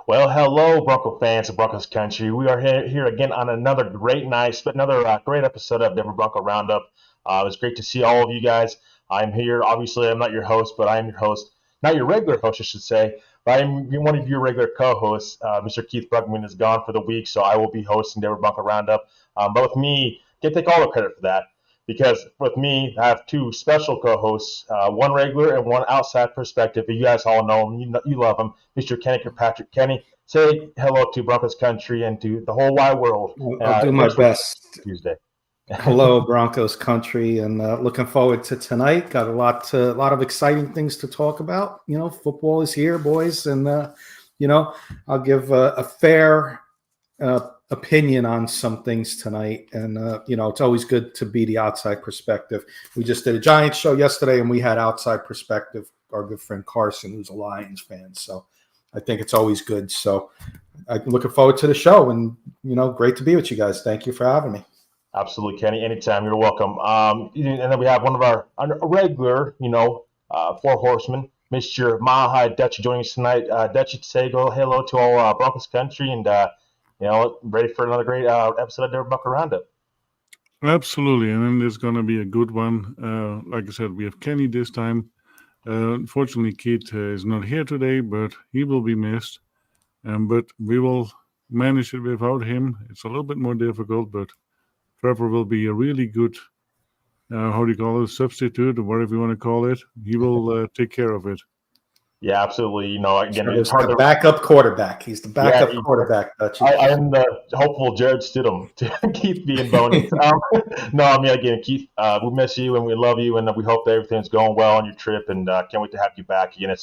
Well, hello, Bronco fans of Broncos country. We are here again on another great night, another great episode of Denver Bronco Roundup. It was great to see all of you guys. I'm here. Obviously, I'm not your host, but I am your host. Not your regular host, I should say. But I'm one of your regular co-hosts. Mr. Keith Brugman is gone for the week, so I will be hosting Denver Bronco Roundup. But with me, can't take all the credit for that, because with me, I have two special co-hosts, one regular and one outside perspective. You guys all know him. You love him, Mr. Kenny Kirkpatrick. Kenny, say hello to Broncos country and to the whole wide world. I'll do my best. Tuesday. Hello, Broncos country, and looking forward to tonight. Got a lot of exciting things to talk about. You know, football is here, boys, and I'll give a fair opinion on some things tonight. And it's always good to be the outside perspective. We just did a Giants show yesterday, and we had outside perspective. Our good friend Carson, who's a Lions fan, so I think it's always good. So I'm looking forward to the show, and great to be with you guys. Thank you for having me. Absolutely, Kenny. Anytime, you're welcome. And then we have one of our regular, four horsemen, Mr. Mile High Dutch, joining us tonight. Dutch, say hello to all Broncos country, and ready for another great episode of Denver Bronco Roundup. Absolutely, and then there's going to be a good one. Like I said, we have Kenny this time. Unfortunately, Keith is not here today, but he will be missed. But we will manage it without him. It's a little bit more difficult, but Trevor will be a really good, substitute, or whatever you want to call it. He will take care of it. Yeah, absolutely. Again, it's hard to backup quarterback. He's the backup quarterback. I am the hopeful Jared Stidham to Keith being bonus. Again, Keith, we miss you and we love you, and we hope that everything's going well on your trip, and can't wait to have you back again.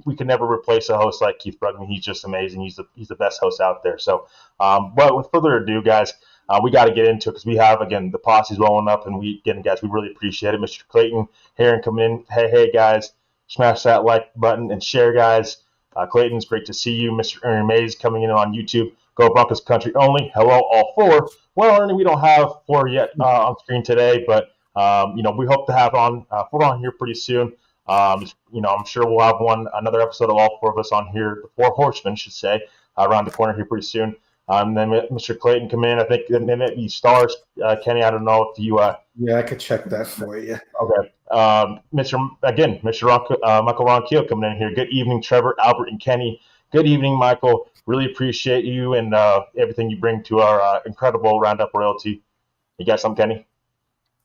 We can never replace a host like Keith Brugman. He's just amazing. He's the best host out there. So, but with further ado, guys, we got to get into it because we have, again, the posse's rolling up, and we really appreciate it. Mr. Clayton Heron coming in. Hey, guys, smash that like button and share, guys. Clayton's great to see you. Mr. Ernie Mays coming in on YouTube. Go Broncos country only. Hello, all four. Well, Ernie, we don't have four yet on screen today, but we hope to have four on here pretty soon. I'm sure we'll have another episode of all four of us on here, the four horsemen, I should say, around the corner here pretty soon. Then Mr. Clayton come in. I think they might be stars. Kenny, I don't know if you. Yeah, I could check that for you. Okay. Mr. Michael Ronquillo coming in here. Good evening, Trevor, Albert, and Kenny. Good evening, Michael. Really appreciate you and everything you bring to our incredible Roundup royalty. You got something, Kenny?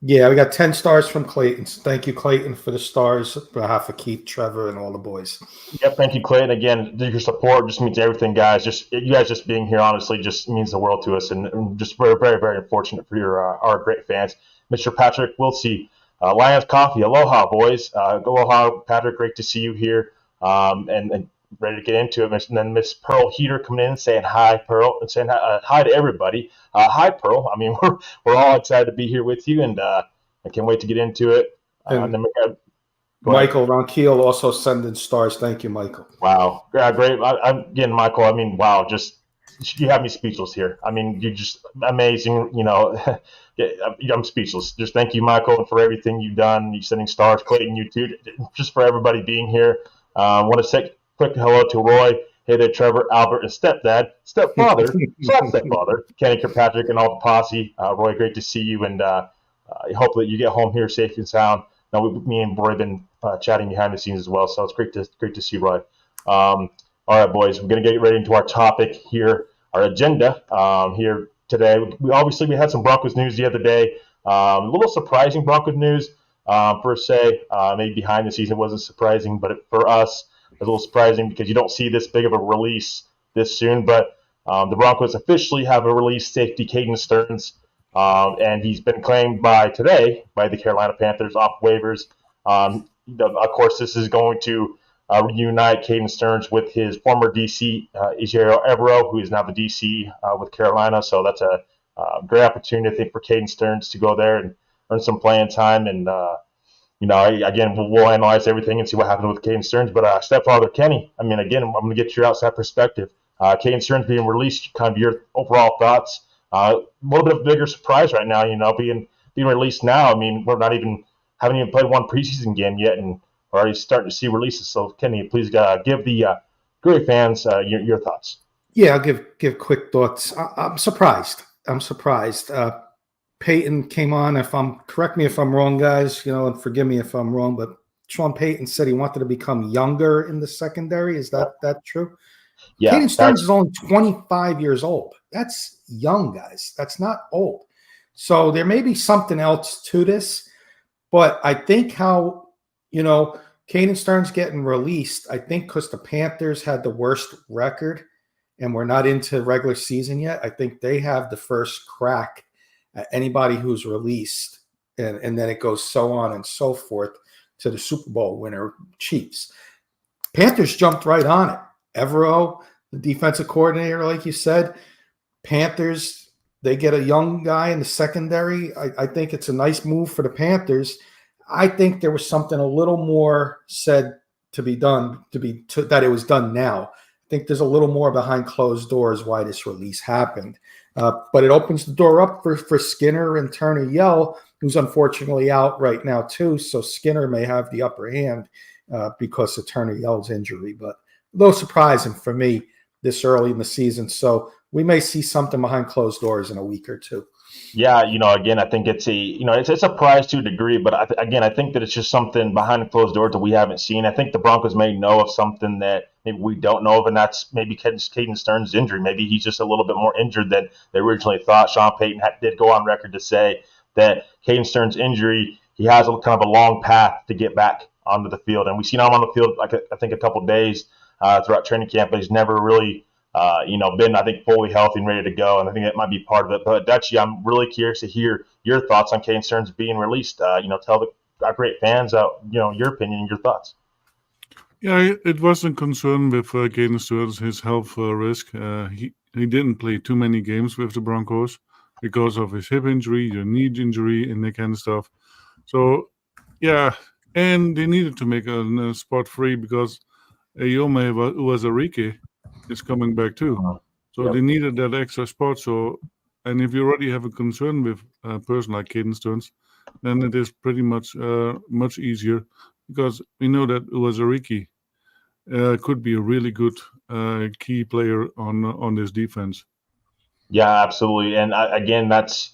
Yeah, we got 10 stars from Clayton. Thank you, Clayton, for the stars on behalf of Keith, Trevor, and all the boys. Yep, thank you, Clayton. Again, your support just means everything, guys. You guys just being here, honestly, just means the world to us, and just very, very, very fortunate for our great fans. Mr. Patrick Wilsey, Lions Coffee, aloha, boys. Aloha, Patrick. Great to see you here, and ready to get into it. And then Miss Pearl Heater coming in, saying hi, Pearl, and saying hi to everybody. Hi, Pearl. I mean, we're all excited to be here with you, and I can't wait to get into it. Michael Ronquillo also sending stars. Thank you, Michael. Wow, great. Again, Michael, I mean, wow, just you have me speechless here. I mean, you're just amazing. I'm speechless. Just thank you, Michael, for everything you've done. You sending stars, Clayton, you too, just for everybody being here. Want to say quick hello to Roy. Hey there, Trevor, Albert, and stepfather, Kenny Kirkpatrick, and all the posse. Roy, great to see you, and hope that you get home here safe and sound. Now, me and Roy have been chatting behind the scenes as well, so it's great to see Roy. All right, boys, we're going to get ready into our topic here. our agenda here today. We had some Broncos news the other day. A little surprising Broncos news per se. Maybe behind the scenes it wasn't surprising, but for us it was a little surprising because you don't see this big of a release this soon. But the Broncos officially have a release safety, Caden Sterns, and he's been claimed today by the Carolina Panthers off waivers. Of course, this is going to reunite Caden Sterns with his former DC, Israel Evero, who is now the DC with Carolina. So that's a great opportunity, I think, for Caden Sterns to go there and earn some playing time. And, again, we'll analyze everything and see what happened with Caden Sterns. But stepfather Kenny, I'm going to get your outside perspective. Caden Sterns being released, kind of your overall thoughts. A little bit of a bigger surprise right now, being released now. I mean, haven't even played one preseason game yet, and we're already starting to see releases. So, Kenny, please give the Gray fans your thoughts. Yeah, I'll give quick thoughts. I'm surprised. Peyton came on. Correct me if I'm wrong, guys. And forgive me if I'm wrong, but Sean Payton said he wanted to become younger in the secondary. Is that true? Yeah. Caden Sterns is only 25 years old. That's young, guys. That's not old. So there may be something else to this, but I think how Caden Sterns getting released, I think because the Panthers had the worst record and we're not into regular season yet, I think they have the first crack at anybody who's released. And then it goes so on and so forth to the Super Bowl winner, Chiefs. Panthers jumped right on it. Evero, the defensive coordinator, like you said, Panthers, they get a young guy in the secondary. I think it's a nice move for the Panthers. I think there was something a little more said to be done, that it was done now. I think there's a little more behind closed doors why this release happened. But it opens the door up for Skinner and Turner Yell, who's unfortunately out right now too. So Skinner may have the upper hand because of Turner Yell's injury. But a little surprising for me this early in the season. So we may see something behind closed doors in a week or two. Yeah, again, I think it's a surprise to a degree, but I think that it's just something behind closed doors that we haven't seen. I think the Broncos may know of something that maybe we don't know of, and that's maybe Caden Sterns' injury. Maybe he's just a little bit more injured than they originally thought. Sean Payton did go on record to say that Caden Sterns' injury, he has kind of a long path to get back onto the field, and we've seen him on the field, I think, a couple of days throughout training camp, but he's never really been, I think, fully healthy and ready to go, and I think that might be part of it. But Dutchie, I'm really curious to hear your thoughts on Caden Sterns being released. Tell our great fans, your opinion and your thoughts. Yeah, it was a concern with Caden Sterns, his health risk. He didn't play too many games with the Broncos because of his hip injury, your knee injury, and that kind of stuff. So, yeah, and they needed to make a spot free because Ayome Uwazurike is coming back too. So They needed that extra spot. So, and if you already have a concern with a person like Caden Sterns, then it is pretty much much easier because we know that Uwazurike could be a really good key player on this defense. Yeah, absolutely. And again, that's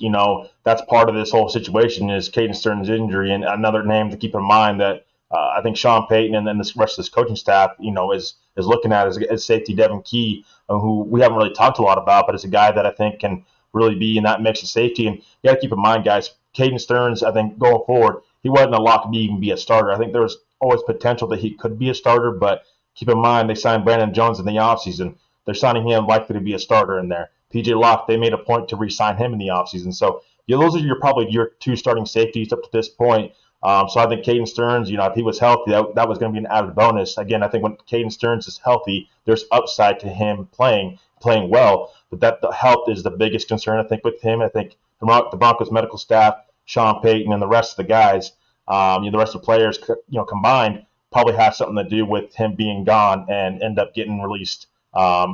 part of this whole situation is Caden Sterns' injury, and another name to keep in mind that I think Sean Payton and then the rest of this coaching staff, is looking at as safety Devin Key, who we haven't really talked a lot about, but it's a guy that I think can really be in that mix of safety. And you got to keep in mind, guys, Caden Sterns, I think going forward, he wasn't a lock to even be a starter. I think there was always potential that he could be a starter, but keep in mind they signed Brandon Jones in the offseason. They're signing him likely to be a starter in there. PJ Locke, they made a point to re-sign him in the offseason. So those are probably your two starting safeties up to this point. So I think Caden Sterns, if he was healthy, that was going to be an added bonus. Again, I think when Caden Sterns is healthy, there's upside to him playing well. But that the health is the biggest concern, I think, with him. I think the Broncos medical staff, Sean Payton, and the rest of the guys, the rest of the players, combined, probably have something to do with him being gone and end up getting released by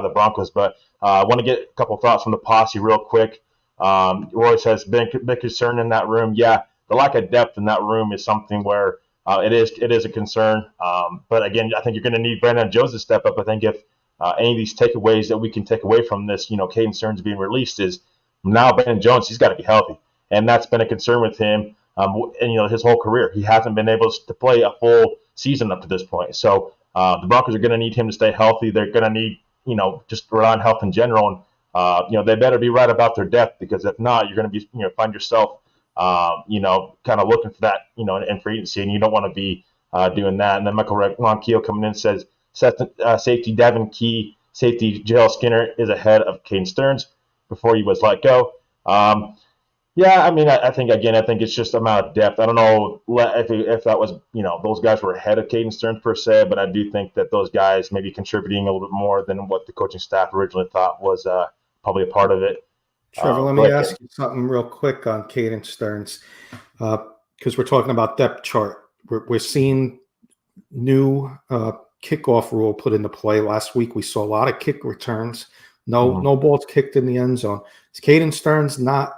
the Broncos. But I want to get a couple of thoughts from the posse real quick. Roy says, big concern in that room. Yeah, the lack of depth in that room is something where it is a concern. But again, I think you're going to need Brandon Jones to step up. I think if any of these takeaways that we can take away from this, Caden Sterns being released is now Brandon Jones, he's got to be healthy. And that's been a concern with him. And his whole career, he hasn't been able to play a full season up to this point. So the Broncos are going to need him to stay healthy. They're going to need just rely on health in general. And they better be right about their depth, because if not, you're going to be find yourself kind of looking for that in free agency, and you don't want to be doing that. And then Michael Ronquillo coming in says safety Devin Key, safety J.L. Skinner is ahead of Caden Sterns before he was let go. Yeah, I mean, I think it's just amount of depth. I don't know if that was, those guys were ahead of Caden Sterns per se, but I do think that those guys may be contributing a little bit more than what the coaching staff originally thought was probably a part of it. Trevor, let me ask you something real quick on Caden Sterns, because we're talking about depth chart. We're seeing new kickoff rule put into play. Last week we saw a lot of kick returns. No balls kicked in the end zone. Is Caden Sterns not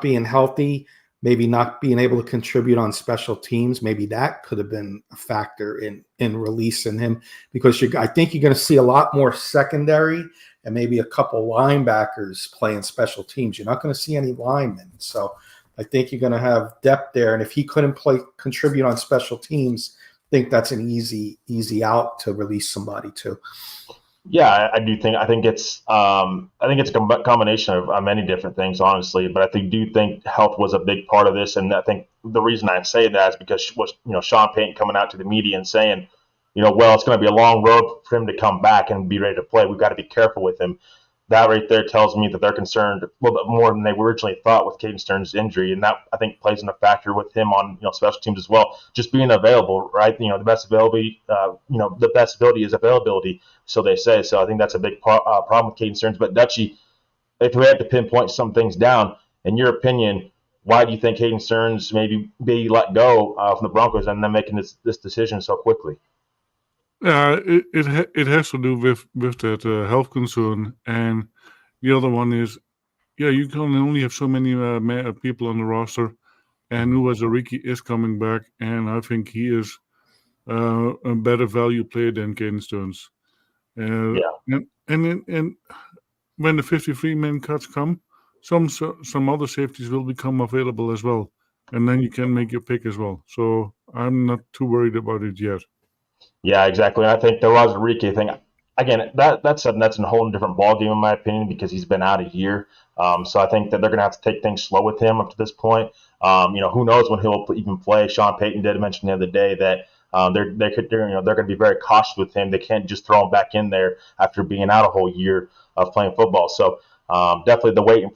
being healthy, maybe not being able to contribute on special teams? Maybe that could have been a factor in releasing him, because I think you're going to see a lot more secondary and maybe a couple linebackers playing special teams. You're not going to see any linemen. So I think you're going to have depth there. And if he couldn't contribute on special teams, I think that's an easy out to release somebody too. Yeah, I think it's a combination of many different things, honestly. But I do think health was a big part of this, and I think the reason I say that is because Sean Payton coming out to the media and saying, well, it's going to be a long road for him to come back and be ready to play. We've got to be careful with him. That right there tells me that they're concerned a little bit more than they originally thought with Caden Sterns' injury, and that I think plays in a factor with him on special teams as well. Just being available, right? The best ability, the best ability is availability, so they say. So I think that's a big problem with Caden Sterns. But Dutchie, if we had to pinpoint some things down, in your opinion, why do you think Caden Sterns maybe be let go from the Broncos and then making this decision so quickly? It has to do with that health concern, and the other one is, you can only have so many people on the roster, and Uwazurike is coming back, and I think he is a better value player than Caden Sterns. And when the 53-man cuts come, some other safeties will become available as well, and then you can make your pick as well. So I'm not too worried about it yet. Yeah, exactly. And I think the Uwazurike thing, again, that's a whole different ballgame in my opinion, because he's been out a year. So I think that they're going to have to take things slow with him up to this point. Who knows when he'll even play? Sean Payton did mention the other day that they're going to be very cautious with him. They can't just throw him back in there after being out a whole year of playing football. So definitely the wait and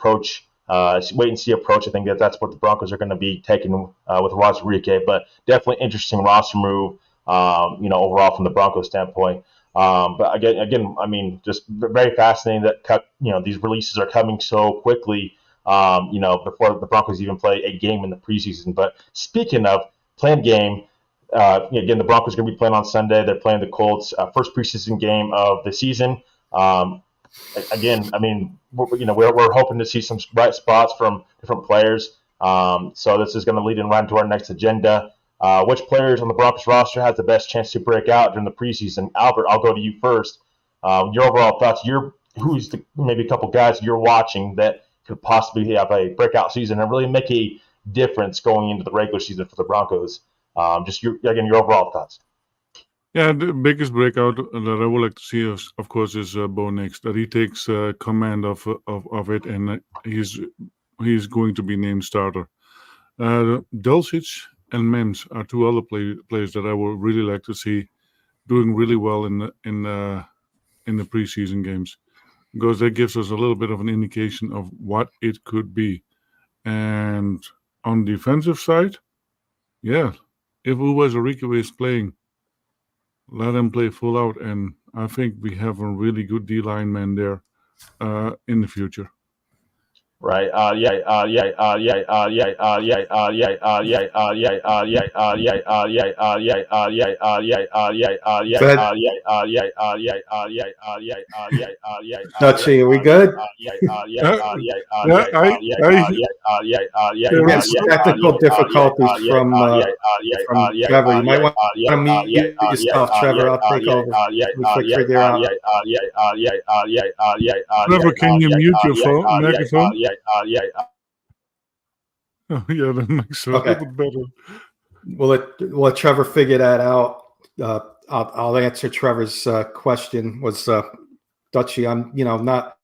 see approach. I think that's what the Broncos are going to be taking with Uwazurike. But definitely interesting roster move. Overall from the Broncos standpoint. But again, I mean, just very fascinating that these releases are coming so quickly, before the Broncos even play a game in the preseason. But speaking of playing game, again, the Broncos are going to be playing on Sunday. They're playing the Colts, first preseason game of the season. Again, I mean, we're hoping to see some bright spots from different players. So this is going to lead in right into our next agenda. Which players on the Broncos roster has the best chance to break out during the preseason? Albert, I'll go to you first. Your overall thoughts. Who's maybe a couple guys you're watching that could possibly have a breakout season and really make a difference going into the regular season for the Broncos? Just your overall thoughts. Yeah, the biggest breakout that I would like to see, of course, is Bo Nix. That he takes command of it, and he's going to be named starter. Dulcich and Mims are two other players that I would really like to see doing really well in the preseason games, because that gives us a little bit of an indication of what it could be. And on the defensive side, if Uwazurike is playing, let him play full out, and I think we have a really good D-line man there in the future. Right. Dutchie, are we good? Technical difficulties from Trevor. You might want to mute yourself, Trevor. I'll take over. We figure out. Trevor, can you mute your phone? Microphone? Oh, yeah, that makes it a little bit better. We'll let Trevor figure that out. I'll answer Trevor's question. Was Dutchy? I'm not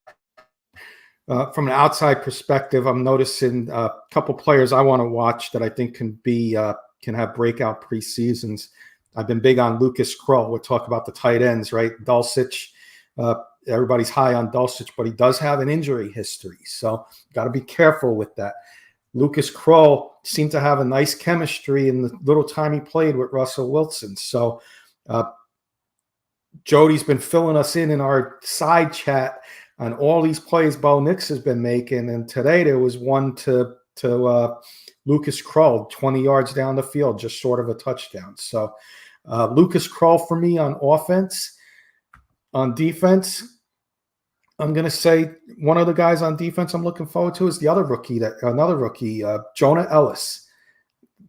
from an outside perspective. I'm noticing a couple players I want to watch that I think can have breakout preseasons. I've been big on Lucas Krull. We'll talk about the tight ends, right? Dulcich. Everybody's high on Dulcich, but he does have an injury history, so got to be careful with that. Lucas Krull seemed to have a nice chemistry in the little time he played with Russell Wilson. So Jody's been filling us in our side chat on all these plays Bo Nix has been making, and today there was one to Lucas Krull, 20 yards down the field, just short of a touchdown. So Lucas Krull for me on offense. On defense, I'm going to say one of the guys on defense I'm looking forward to is another rookie, Jonah Ellis,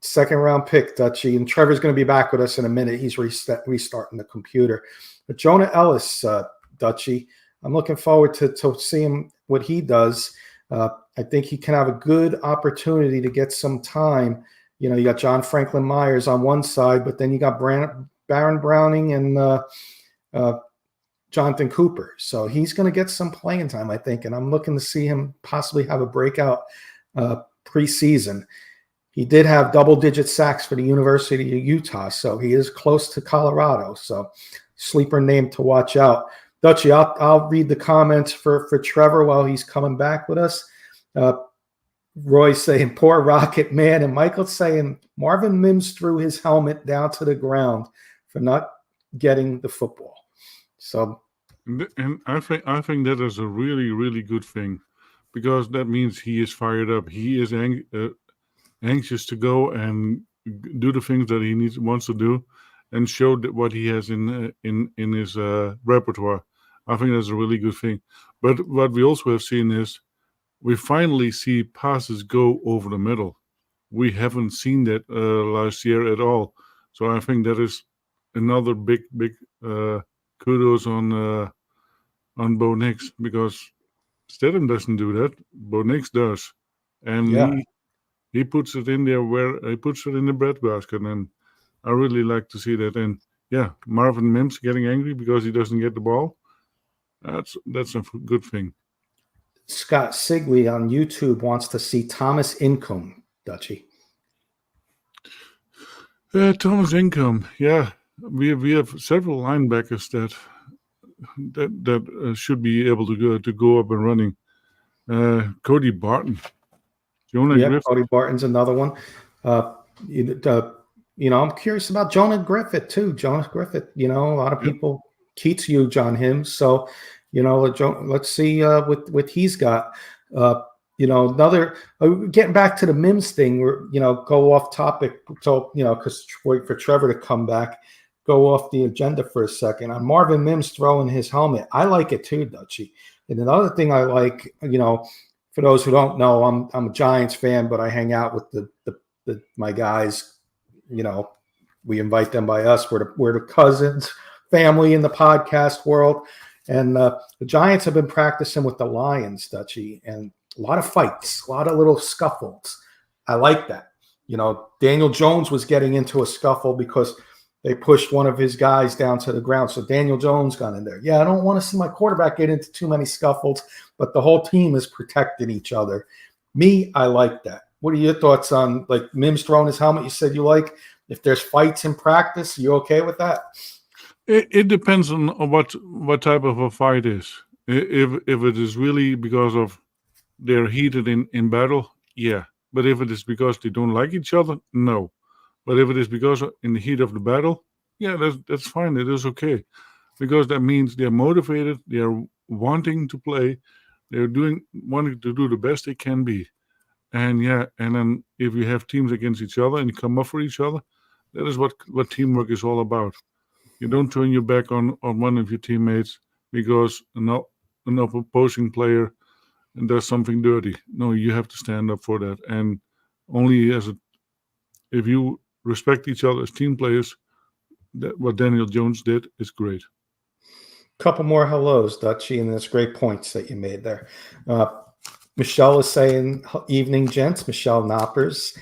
second-round pick, Dutchy. And Trevor's going to be back with us in a minute. He's restarting the computer. But Jonah Ellis, Dutchy, I'm looking forward to seeing what he does. I think he can have a good opportunity to get some time. You got John Franklin Myers on one side, but then you got Baron Browning and Jonathan Cooper. So he's going to get some playing time, I think, and I'm looking to see him possibly have a breakout preseason. He did have double-digit sacks for the University of Utah, so he is close to Colorado. So sleeper name to watch out. Dutchy, I'll read the comments for Trevor while he's coming back with us. Roy's saying, poor Rocket Man, and Michael's saying Marvin Mims threw his helmet down to the ground for not getting the football. So, and I think that is a really, really good thing, because that means he is fired up. He is anxious to go and do the things that he wants to do, and show what he has in his repertoire. I think that's a really good thing. But what we also have seen is we finally see passes go over the middle. We haven't seen that last year at all. So I think that is another big kudos on Bo Nix, because Stidham doesn't do that. Bo Nix does, and he puts it in there where he puts it in the breadbasket, and I really like to see that. And Marvin Mims getting angry because he doesn't get the ball. That's a good thing. Scott Sigley on YouTube wants to see Thomas Income, Dutchy. Thomas Income, we have several linebackers that should be able to go up and running. Cody Barton, Jonah Griffith. Cody Barton's another one. I'm curious about Jonah Griffith too. Jonah Griffith, a lot of people Keats huge on him. So, let's see what he's got. Another getting back to the Mims thing, where go off topic. So because wait for Trevor to come back. Go off the agenda for a second. On Marvin Mims throwing his helmet, I like it too, Dutchy. And another thing I like, for those who don't know, I'm a Giants fan, but I hang out with my guys. We invite them by us. We're the cousins, family in the podcast world, and the Giants have been practicing with the Lions, Dutchy, and a lot of fights, a lot of little scuffles. I like that. Daniel Jones was getting into a scuffle because they pushed one of his guys down to the ground. So Daniel Jones got in there. I don't want to see my quarterback get into too many scuffles, but the whole team is protecting each other. Me, I like that. What are your thoughts on Mims throwing his helmet? You said you like. If there's fights in practice, you okay with that? It depends on what type of a fight is. If it is really because of they're heated in battle, yeah. But if it is because they don't like each other, no. But if it is because in the heat of the battle, that's fine. It is okay, because that means they're motivated. They are wanting to play. They're wanting to do the best they can be. And then if you have teams against each other and you come up for each other, that is what teamwork is all about. You don't turn your back on one of your teammates because an opposing player does something dirty. No, you have to stand up for that. And only if you respect each other as team players, what Daniel Jones did is great. Couple more hellos, Dutchy, and there's great points that you made there. Michelle is saying, evening, gents. Michelle Knoppers.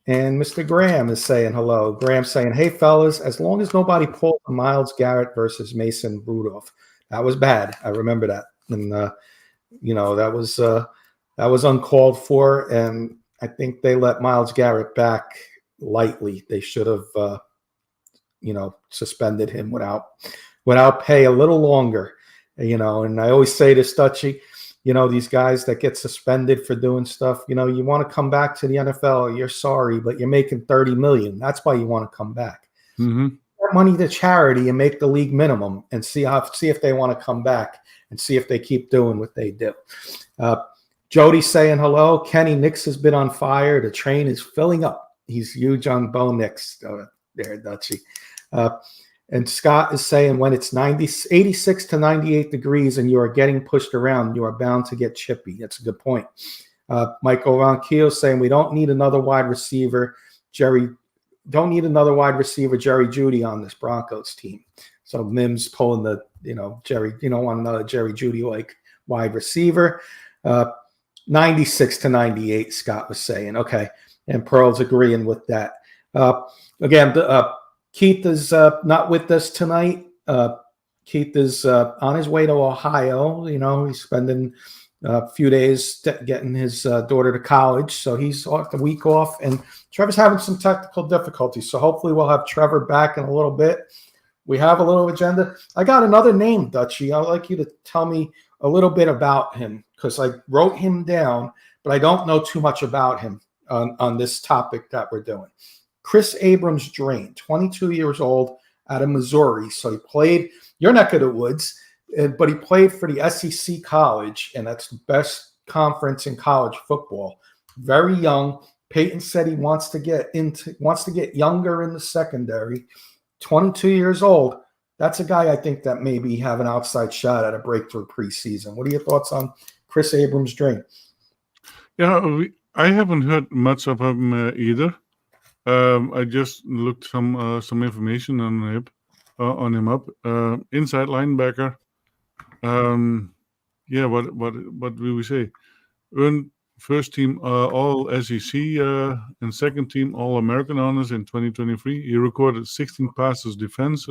And Mr. Graham is saying hello. Graham saying, hey, fellas, as long as nobody pulled Myles Garrett versus Mason Rudolph. That was bad. I remember that. And, that was uncalled for. And I think they let Myles Garrett back lightly. They should have, suspended him without pay a little longer. And I always say this, Dutchy, these guys that get suspended for doing stuff, you want to come back to the NFL, you're sorry, but you're making $30 million. That's why you want to come back. Mm-hmm. Get money to charity and make the league minimum and see if they want to come back and see if they keep doing what they do. Jody saying hello. Kenny Nix has been on fire. The train is filling up. He's huge on Bo Nix. There, Dutchy. And Scott is saying when it's 86 to 98 degrees and you are getting pushed around, you are bound to get chippy. That's a good point. Michael Ronquillo saying we don't need another wide receiver, Jerry Jeudy on this Broncos team. So Mims pulling the, Jerry, you don't want another Jerry Jeudy like wide receiver. 96 to 98, Scott was saying. Okay. And Pearl's agreeing with that. Again, Keith is not with us tonight. Keith is on his way to Ohio. He's spending a few days getting his daughter to college. So he's off the week off. And Trevor's having some technical difficulties. So hopefully we'll have Trevor back in a little bit. We have a little agenda. I got another name, Dutchy. I'd like you to tell me a little bit about him because I wrote him down, but I don't know too much about him on this topic that we're doing. Chris Abrams-Drain, 22 years old, out of Missouri. So he played your neck of the woods, but he played for the SEC college, and that's the best conference in college football. Very young. Peyton said he wants to get younger in the secondary. 22 years old. That's a guy I think that maybe have an outside shot at a breakthrough preseason. What are your thoughts on Chris Abrams-Drain? Yeah, I haven't heard much of him either. I just looked some information on him up. Inside linebacker. What will we say? Earned first team All SEC and second team All American honors in 2023. He recorded 16 passes defensed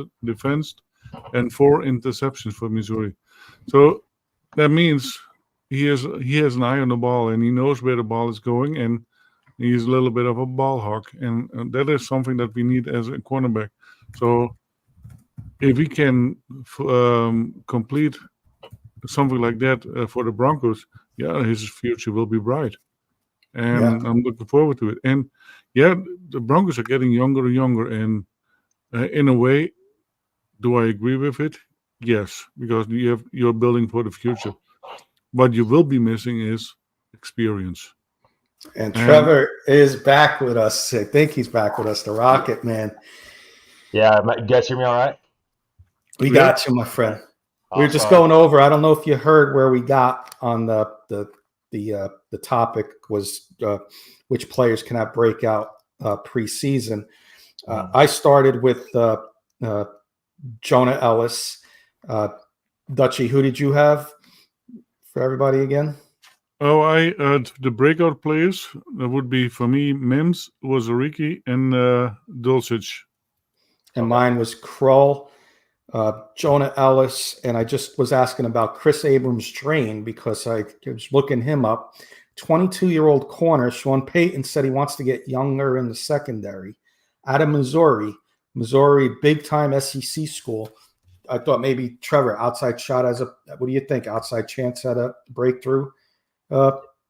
and 4 interceptions for Missouri. So that means he has an eye on the ball and he knows where the ball is going, and he's a little bit of a ball hawk, and that is something that we need as a cornerback. So if we can complete something like that for the Broncos, his future will be bright. And I'm looking forward to it. And the Broncos are getting younger and younger. And in a way, do I agree with it? Yes, because you're building for the future. What you will be missing is experience. And Trevor is back with us. I think he's back with us, the Rocket Man. Yeah, you guys hear me all right? We got you, my friend. We were just going over. I don't know if you heard where we got on the topic was which players can have breakout preseason. I started with Jonah Ellis. Dutchy, who did you have for everybody again? Oh, the breakout players that would be for me Mims, Wazariki, and Dulcich. And mine was Krull, Jonah Ellis, and I just was asking about Chris Abrams-Drain because I was looking him up. 22-year-old corner. Sean Payton said he wants to get younger in the secondary. Out of Missouri, big-time SEC school. I thought maybe Trevor, outside shot what do you think? Outside chance at a breakthrough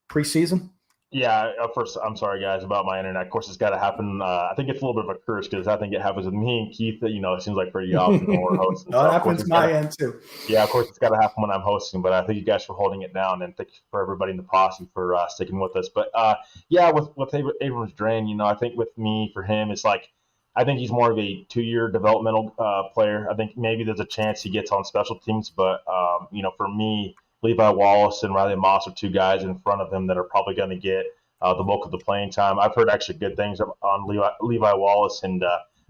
preseason? Yeah, first, I'm sorry, guys, about my internet. Of course, it's got to happen. I think it's a little bit of a curse because I think it happens with me and Keith. It seems like pretty often when we're hosting. No, it happens my end too. Yeah, of course, it's got to happen when I'm hosting. But I thank you guys for holding it down, and thank you for everybody in the posse for sticking with us. But with Abrams-Drain, I think with me, for him, it's like I think he's more of a 2-year developmental player. I think maybe there's a chance he gets on special teams, but for me, Levi Wallace and Riley Moss are 2 guys in front of him that are probably going to get the bulk of the playing time. I've heard actually good things on Levi Wallace, and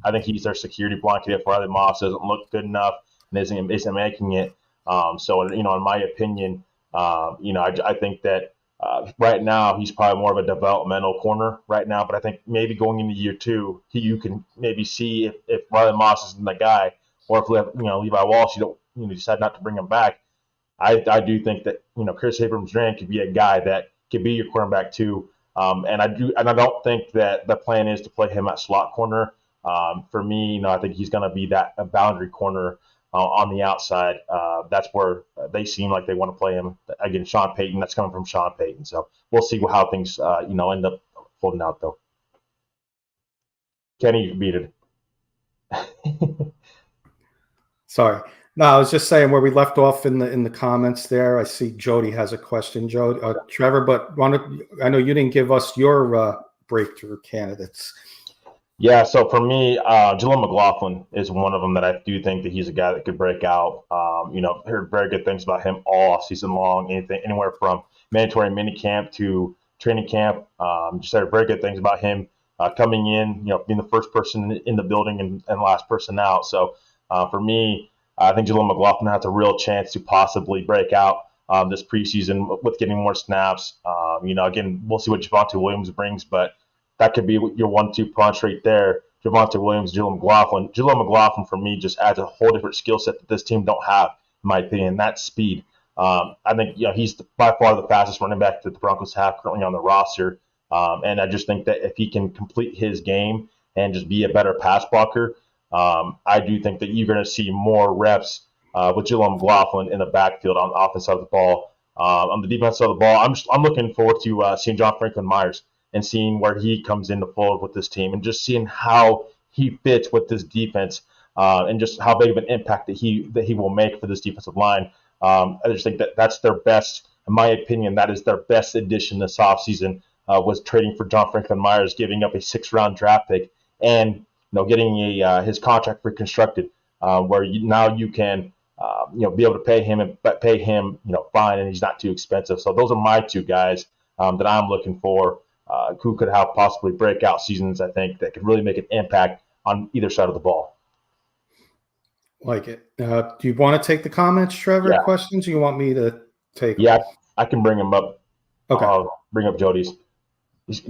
I think he's their security blanket if Riley Moss doesn't look good enough and isn't making it. In my opinion, I think that Right now, he's probably more of a developmental corner right now, but I think maybe going into year two, you can maybe see if Riley Moss isn't the guy, or if Levi Walsh, you don't decide not to bring him back. I do think that Chris Abrams-Drain could be a guy that could be your cornerback too. And I don't think that the plan is to play him at slot corner. For me, I think he's going to be a boundary corner on the outside. That's where they seem like they want to play him. Again, Sean Payton, that's coming from Sean Payton. So we'll see how things end up folding out though. Kenny, you beat it. Sorry. No, I was just saying where we left off in the comments there. I see Jody has a question, Trevor, but I know you didn't give us your breakthrough candidates. Yeah, so for me, Jaleel McLaughlin is one of them that I do think that he's a guy that could break out. Heard very good things about him all season long, anywhere from mandatory minicamp to training camp. Just heard very good things about him coming in, being the first person in the building and last person out. So for me, I think Jaleel McLaughlin has a real chance to possibly break out this preseason with getting more snaps. Again, we'll see what Javonte Williams brings, but that could be your 1-2 punch right there. Javonte Williams, Jaleel McLaughlin. Jaleel McLaughlin, for me, just adds a whole different skill set that this team don't have, in my opinion. That's speed. I think he's by far the fastest running back that the Broncos have currently on the roster. And I just think that if he can complete his game and just be a better pass blocker, I do think that you're going to see more reps with Jaleel McLaughlin in the backfield on the offense side of the ball. On the defense side of the ball, I'm looking forward to seeing John Franklin Myers and seeing where he comes into fold with this team and just seeing how he fits with this defense and just how big of an impact that he will make for this defensive line. I just think that that's their best, in my opinion, that is their best addition this offseason was trading for John Franklin Myers, giving up a 6th-round draft pick and getting his contract reconstructed, where now you can be able to pay him, fine, and he's not too expensive. So those are my two guys that I'm looking for, who could have possibly breakout seasons. I think that could really make an impact on either side of the ball. Like it. Do you want to take the comments, Trevor? Yeah. Questions? Or you want me to take? Yeah, I can bring them up. Okay. I'll bring up Jody's.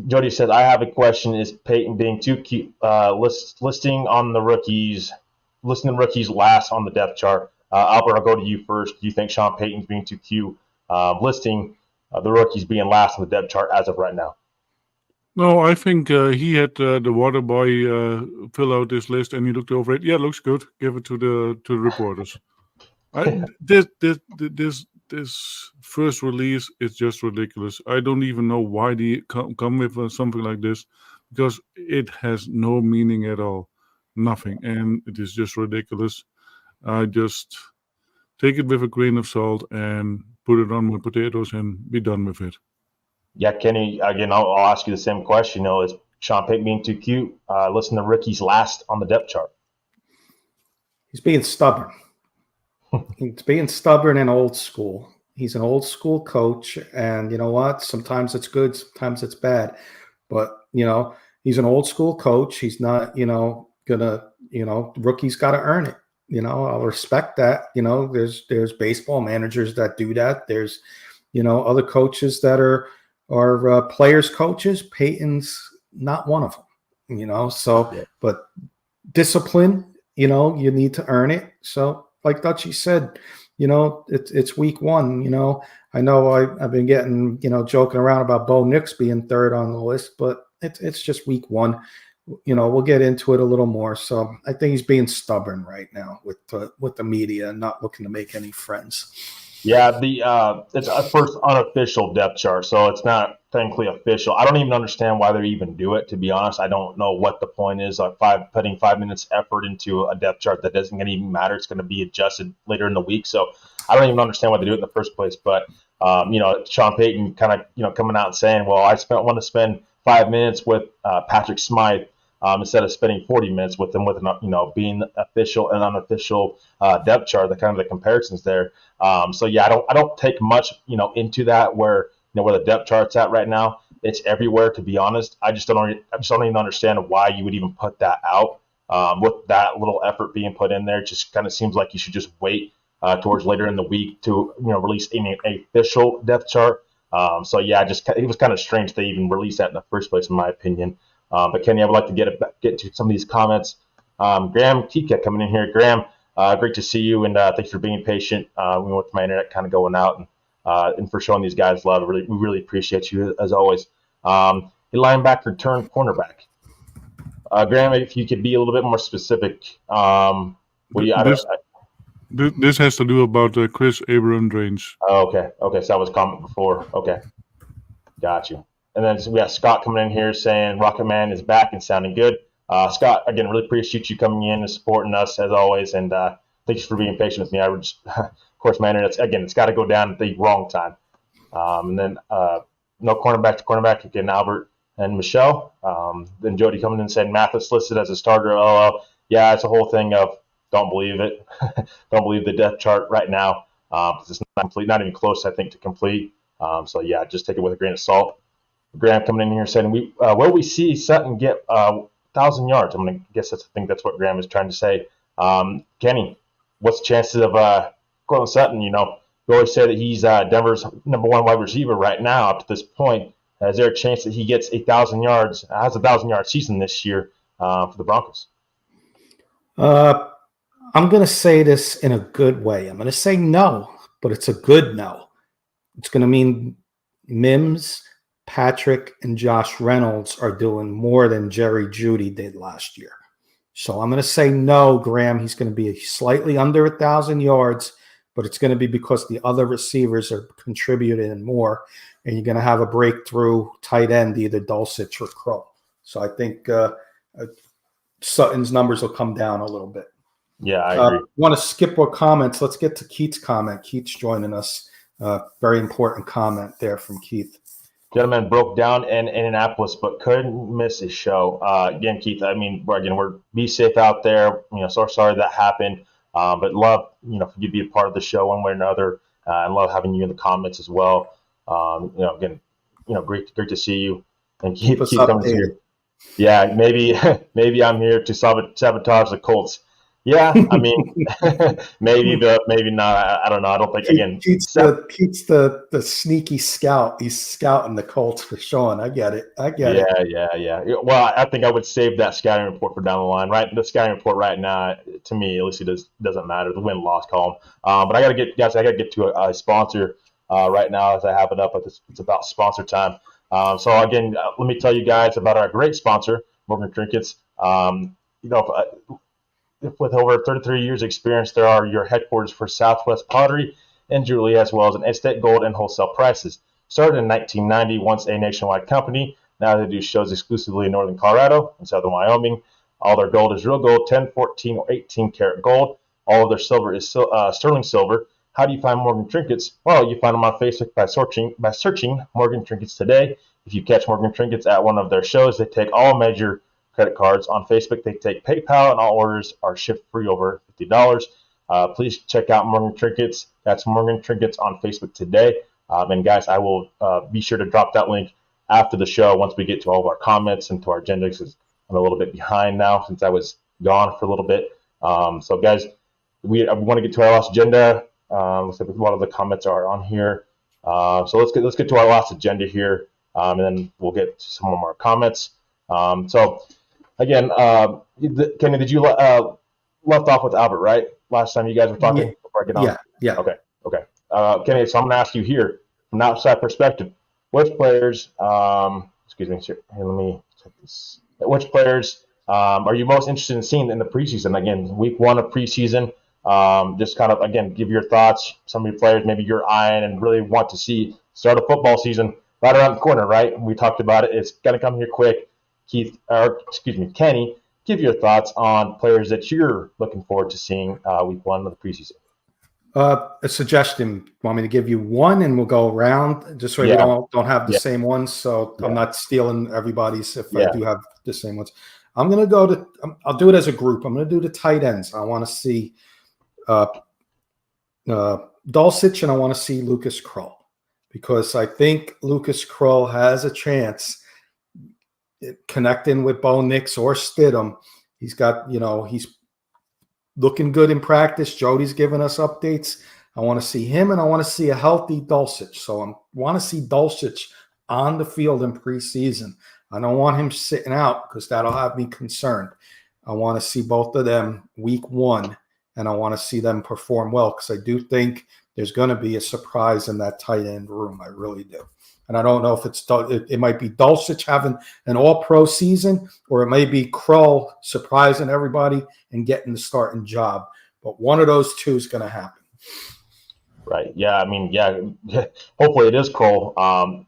Jody says, I have a question. Is Peyton being too cute? Listing the rookies last on the depth chart. Albert, I'll go to you first. Do you think Sean Payton's being too cute? Listing the rookies being last on the depth chart as of right now. No, I think he had the water boy fill out this list, and he looked over it. Yeah, it looks good. Give it to the reporters. This first release is just ridiculous. I don't even know why they come with something like this, because it has no meaning at all, nothing, and it is just ridiculous. I just take it with a grain of salt and put it on my potatoes and be done with it. Yeah, Kenny, again, I'll ask you the same question. Is Sean Payton being too cute? Listen to rookies last on the depth chart. He's being stubborn. He's being stubborn and old school. He's an old school coach, and you know what? Sometimes it's good, sometimes it's bad. But, he's an old school coach. He's not, rookies got to earn it. I'll respect that. There's baseball managers that do that. There's, other coaches that are players coaches. Peyton's not one of them, so, yeah. But discipline, you need to earn it. So like Dutchie said, it's week one, I know I've been getting, joking around about Bo Nix being third on the list, but it's just week one. We'll get into it a little more. So I think he's being stubborn right now with the media and not looking to make any friends. Yeah, it's a first unofficial depth chart, so it's not technically official. I don't even understand why they even do it, to be honest. I don't know what the point is of putting 5 minutes effort into a depth chart that doesn't even matter. It's going to be adjusted later in the week, so I don't even understand why they do it in the first place. But Sean Payton kind of coming out and saying, "Well, I want to spend 5 minutes with Patrick Smythe." Instead of spending 40 minutes with them, being official and unofficial depth chart, the comparisons there. So yeah, I don't take much into that where the depth chart's at right now. It's everywhere, to be honest. I just don't even understand why you would even put that out with that little effort being put in there. It just kind of seems like you should just wait towards later in the week to release an official depth chart. So yeah, it was kind of strange they even released that in the first place, in my opinion. But Kenny, I would like to get to some of these comments. Graham Tika coming in here. Graham, great to see you, and thanks for being patient. With my internet kind of going out, and for showing these guys love. We really appreciate you as always. A linebacker turned cornerback. Graham, if you could be a little bit more specific. This has to do about Chris Abrams range. Okay. So that was a comment before. Okay. Got you. And then we got Scott coming in here saying Rocket Man is back and sounding good. Scott, again, really appreciate you coming in and supporting us as always. And thanks for being patient with me. Of course, my internet's, again, it's got to go down at the wrong time. And then no cornerback to cornerback, again, Albert and Michelle. Then Jody coming in and saying Mathis listed as a starter. Oh, yeah, it's a whole thing of don't believe it. Don't believe the depth chart right now. It's not complete, not even close, I think, to complete. So, yeah, just take it with a grain of salt. Graham coming in here saying, will we see Sutton get 1,000 yards? I'm going to guess I think that's what Graham is trying to say. Kenny, what's the chances of Cortland Sutton? You know, we always say that he's Denver's number one wide receiver right now up to this point. Is there a chance that he gets 1,000 yards, has a 1,000-yard season this year for the Broncos? I'm going to say this in a good way. I'm going to say no, but it's a good no. It's going to mean Mims, Patrick, and Josh Reynolds are doing more than Jerry Jeudy did last year. So I'm going to say no, Graham. He's going to be slightly under 1,000 yards, but it's going to be because the other receivers are contributing more, and you're going to have a breakthrough tight end, either Dulcich or Crow. So I think Sutton's numbers will come down a little bit. Yeah, I agree. Want to skip our comments. Let's get to Keith's comment. Keith's joining us. Very important comment there from Keith. Gentleman broke down in Indianapolis, but couldn't miss his show. Again, Keith, I mean, we're be safe out there. You know, so sorry that happened. But love, you know, for you to be a part of the show one way or another. And love having you in the comments as well. You know, again, you know, great to see you. And Keith comes here. Yeah, maybe I'm here to sabotage the Colts. Yeah, I mean, maybe not. I don't know. I don't think again. Keith's the sneaky scout. He's scouting the Colts for Sean. I get it. Yeah. Well, I think I would save that scouting report for down the line. Right, the scouting report right now, to me, at least it doesn't matter. The win-loss column. But I got to get to a sponsor right now as I have it up. It's about sponsor time. So again, let me tell you guys about our great sponsor, Morgan Trinkets. You know. With over 33 years experience, there are your headquarters for Southwest Pottery and Jewelry, as well as an estate gold and wholesale prices. Started in 1990, once a nationwide company. Now they do shows exclusively in northern Colorado and southern Wyoming. All their gold is real gold, 10, 14, or 18 karat gold. All of their silver is sterling silver. How do you find Morgan Trinkets? Well, you find them on Facebook by searching Morgan Trinkets today. If you catch Morgan Trinkets at one of their shows, they take all major credit cards. On Facebook, they take PayPal, and all orders are shipped free over $50. Please check out Morgan Trinkets. That's Morgan Trinkets on Facebook today. And guys, I will be sure to drop that link after the show once we get to all of our comments and to our agenda, because I'm a little bit behind now since I was gone for a little bit. So guys, we want to get to our last agenda. Looks like a lot of the comments are on here. So let's get to our last agenda here, and then we'll get to some more comments. So again, Kenny, did you left off with Albert, right? Last time you guys were talking? Yeah. Before I get on? Yeah. Okay. Kenny, so I'm going to ask you here, from an outside perspective, which players, excuse me, here, let me check this. Which players are you most interested in seeing in the preseason? Again, week one of preseason, just kind of, again, give your thoughts. Some of your players maybe you're eyeing and really want to see start a football season right around the corner, right? We talked about it. It's going to come here quick. Kenny, give your thoughts on players that you're looking forward to seeing week one of the preseason. A suggestion. Want me to give you one, and we'll go around just so we don't have the same ones. So I'm not stealing everybody's if I do have the same ones. I'm going to go to. I'll do it as a group. I'm going to do the tight ends. I want to see Dulcich, and I want to see Lucas Krull, because I think Lucas Krull has a chance connecting with Bo Nix or Stidham. He's got, he's looking good in practice. Jody's giving us updates. I want to see him, and I want to see a healthy Dulcich. So I want to see Dulcich on the field in preseason. I don't want him sitting out because that'll have me concerned. I want to see both of them week 1, and I want to see them perform well because I do think there's going to be a surprise in that tight end room. I really do. And I don't know if it might be Dulcich having an all-pro season, or it may be Krull surprising everybody and getting the starting job. But one of those two is going to happen. Right. Yeah. I mean, yeah. Hopefully it is Cole.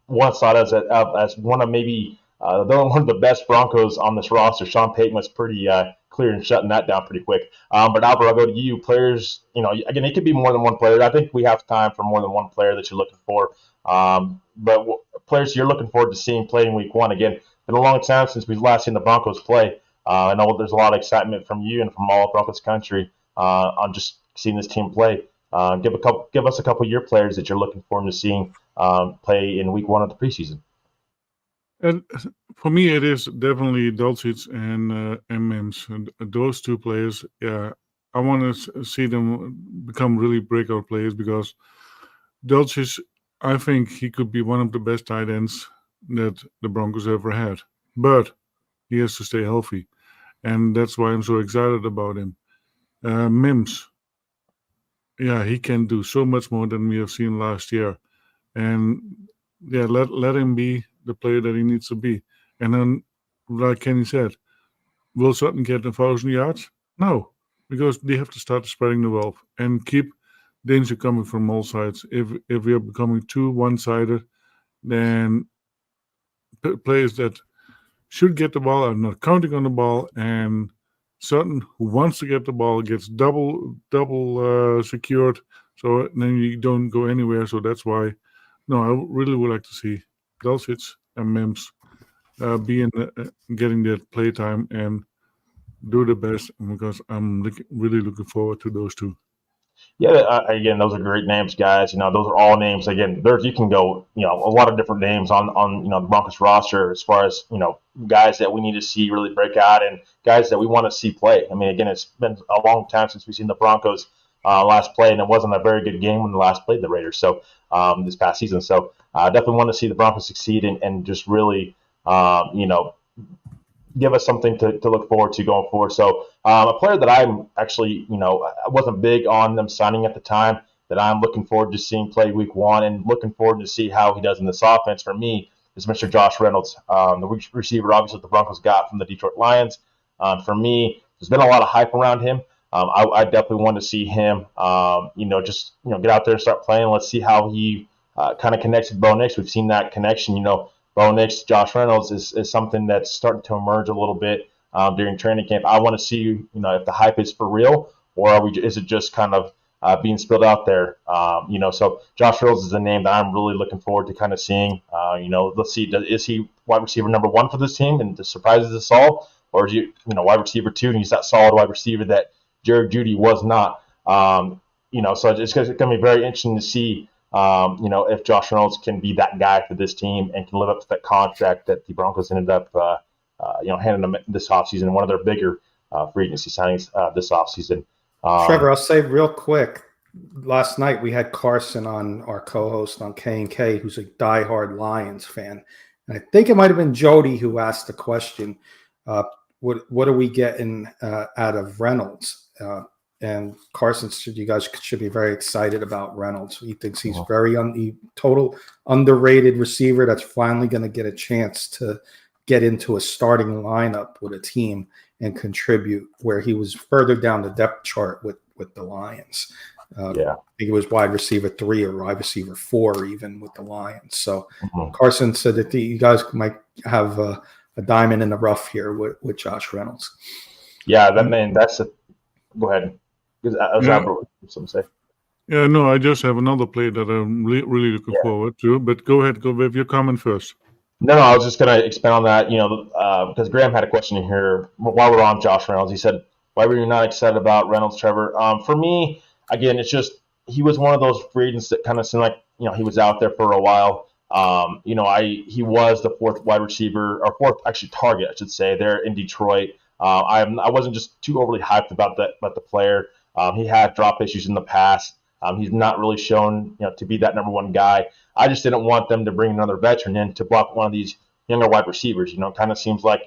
One thought as one of maybe one of the best Broncos on this roster. Sean Payton was pretty clear in shutting that down pretty quick. But Albert, I'll go to you. Players, again, it could be more than one player. I think we have time for more than one player that you're looking for. But players you're looking forward to seeing play in week 1. Again, been a long time since we've last seen the Broncos play. I know there's a lot of excitement from you and from all of Broncos country on just seeing this team play. Give us a couple of your players that you're looking forward to seeing play in week 1 of the preseason. And for me, it is definitely Dulcich and Mims. And those two players, yeah, I want to see them become really breakout players because Dulcich, I think he could be one of the best tight ends that the Broncos ever had. But he has to stay healthy. And that's why I'm so excited about him. Mims, yeah, he can do so much more than we have seen last year. And yeah, let him be the player that he needs to be. And then, like Kenny said, will Sutton get 1,000 yards? No, because they have to start spreading the wealth and keep danger coming from all sides. If we are becoming too one-sided, then players that should get the ball are not counting on the ball, and Sutton, who wants to get the ball, gets double secured, so then you don't go anywhere. So that's why, no, I really would like to see Dulcich and Mims getting that play time and do the best, because I'm really looking forward to those two. Yeah, again, those are great names, guys. Those are all names. Again, you can go, a lot of different names on the Broncos roster as far as, guys that we need to see really break out and guys that we want to see play. I mean, again, it's been a long time since we've seen the Broncos last play, and it wasn't a very good game when the last played the Raiders. So this past season, so I definitely want to see the Broncos succeed and just really, give us something to look forward to going forward. So a player that I'm actually, I wasn't big on them signing at the time, that I'm looking forward to seeing play week 1 and looking forward to see how he does in this offense for me is Mr. Josh Reynolds, the receiver obviously the Broncos got from the Detroit Lions. For me, there's been a lot of hype around him. I definitely want to see him, get out there and start playing. Let's see how he kind of connects with Bo Nix. We've seen that connection, Bo Nix, Josh Reynolds is something that's starting to emerge a little bit during training camp. I want to see, if the hype is for real or is it just kind of being spilled out there? So Josh Reynolds is a name that I'm really looking forward to kind of seeing. Let's see, is he wide receiver number 1 for this team and surprises us all, or is he, wide receiver 2 and he's that solid wide receiver that Jared Jeudy was not? So it's going to be very interesting to see. If Josh Reynolds can be that guy for this team and can live up to that contract that the Broncos ended up, handing them this offseason, one of their bigger free agency signings this offseason. Trevor, I'll say real quick, last night we had Carson on, our co-host on K&K, who's a diehard Lions fan. And I think it might have been Jody who asked the question, what are we getting out of Reynolds? And Carson said you guys should be very excited about Reynolds. He thinks he's very total underrated receiver that's finally going to get a chance to get into a starting lineup with a team and contribute, where he was further down the depth chart with the Lions. I think he was wide receiver 3 or wide receiver 4 even with the Lions. So Carson said that you guys might have a diamond in the rough here with Josh Reynolds. Yeah, go ahead. Something say. Yeah, no, I just have another play that I'm really looking forward to. But go ahead, go with your comment first. No, I was just going to expand on that, because Graham had a question in here while we're on Josh Reynolds. He said, why were you not excited about Reynolds, Trevor? For me, again, it's just he was one of those free agents that kind of seemed like, he was out there for a while. He was the 4th wide receiver, or 4th actually target, I should say, there in Detroit. I wasn't just too overly hyped about the player. He had drop issues in the past. He's not really shown, to be that number one guy. I just didn't want them to bring another veteran in to block one of these younger wide receivers. It kind of seems like,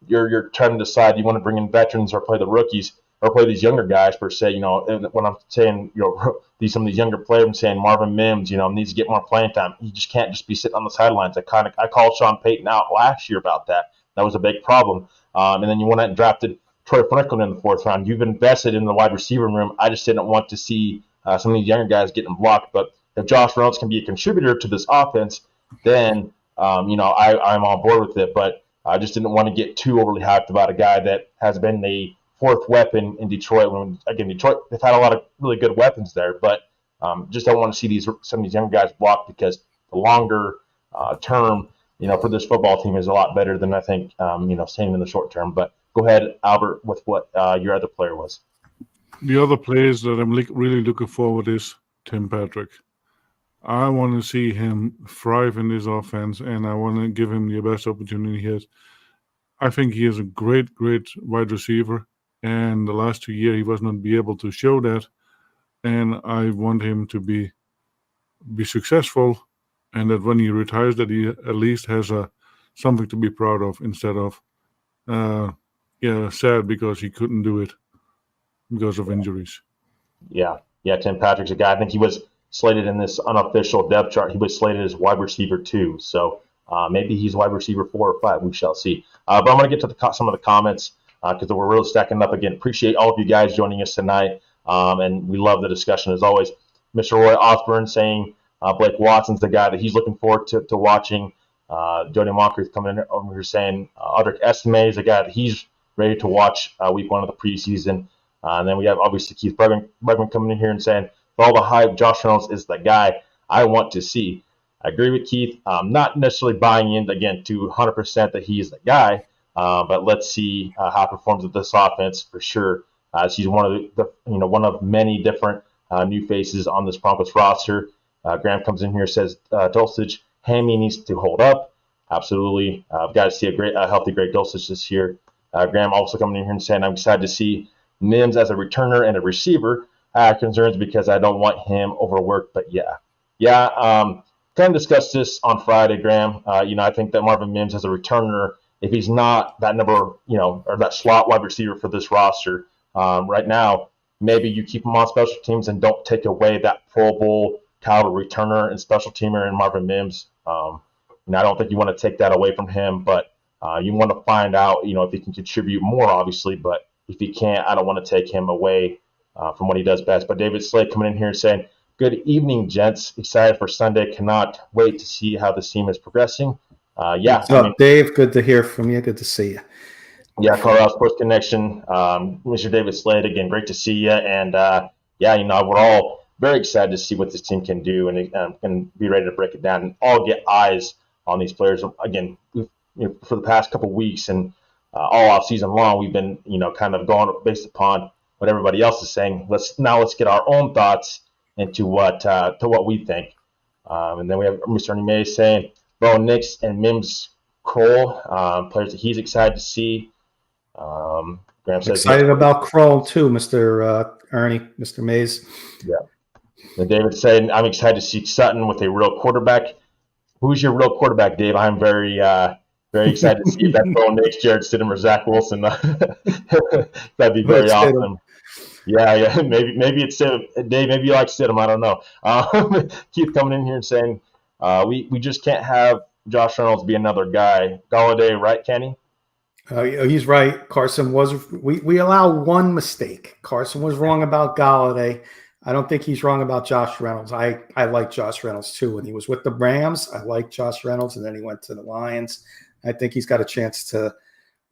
you're trying to decide you want to bring in veterans or play the rookies or play these younger guys per se. And when I'm saying, some of these younger players, I'm saying Marvin Mims, needs to get more playing time. He just can't just be sitting on the sidelines. I called Sean Payton out last year about that. That was a big problem. And then you went out and drafted Troy Franklin in the 4th round. You've invested in the wide receiver room. I just didn't want to see some of these younger guys getting blocked. But if Josh Reynolds can be a contributor to this offense, then I'm on board with it. But I just didn't want to get too overly hyped about a guy that has been the 4th weapon in Detroit. When again, Detroit, they've had a lot of really good weapons there, but just don't want to see some of these younger guys blocked, because the longer term, for this football team is a lot better than I think, staying in the short term. But go ahead, Albert, with what your other player was. The other players that I'm really looking forward is Tim Patrick. I want to see him thrive in this offense, and I want to give him the best opportunity he has. I think he is a great, great wide receiver, and the last 2 years he was not be able to show that. And I want him to be successful, and that when he retires, that he at least has something to be proud of, instead of sad because he couldn't do it because of injuries. Yeah, Tim Patrick's a guy. I think he was slated in this unofficial depth chart. He was slated as wide receiver 2. So maybe he's wide receiver 4 or 5. We shall see. But I'm going to get to some of the comments because we're really stacking up again. Appreciate all of you guys joining us tonight. And we love the discussion as always. Mr. Roy Osborne saying Blake Watson's the guy that he's looking forward to watching. Jody Moncrief coming in over here saying Audric Estime is the guy that he's ready to watch week 1 of the preseason. And then we have obviously Keith Bregman coming in here and saying, for all the hype, Josh Reynolds is the guy I want to see. I agree with Keith. Not necessarily buying in, again, to 100% that he's the guy, but let's see how he performs with this offense for sure. He's one of many different new faces on this Broncos roster. Graham comes in here and says Dulcich, hammy needs to hold up. Absolutely. I've got to see a healthy Greg Dulcich this year. Graham also coming in here and saying, I'm excited to see Mims as a returner and a receiver. I have concerns because I don't want him overworked, but kind of discussed this on Friday, Graham. I think that Marvin Mims as a returner, if he's not that number, or that slot wide receiver for this roster right now, maybe you keep him on special teams and don't take away that Pro Bowl caliber returner and special teamer in Marvin Mims. I don't think you want to take that away from him, but you want to find out, if he can contribute more, obviously, but if he can't, I don't want to take him away from what he does best. But David Slade coming in here saying, good evening, gents. Excited for Sunday. Cannot wait to see how this team is progressing. What's up, Dave? Good to hear from you. Good to see you. Yeah, Colorado Sports Connection. Mr. David Slade, again, great to see you. And, we're all very excited to see what this team can do and be ready to break it down and all get eyes on these players. Again, for the past couple of weeks and all off season long, we've been, kind of going based upon what everybody else is saying. Let's get our own thoughts into what we think. And then we have Mr. Ernie May saying, Bo Nix and Mims Kroll, players that he's excited to see. Graham says excited about Kroll too, Mr. Ernie, Mr. Mays. Yeah. And David saying, I'm excited to see Sutton with a real quarterback. Who's your real quarterback, Dave? I'm very excited to see if that's Bo Nix, Jared Stidham, or Zach Wilson. That'd be very awesome. Yeah, maybe it's Stidham. Dave, maybe you like Stidham. I don't know. Keith coming in here and saying, we just can't have Josh Reynolds be another guy. Galladay, right, Kenny? He's right. Carson was. We allow one mistake. Carson was wrong about Galladay. I don't think he's wrong about Josh Reynolds. I like Josh Reynolds too. When he was with the Rams, I liked Josh Reynolds, and then he went to the Lions. I think he's got a chance to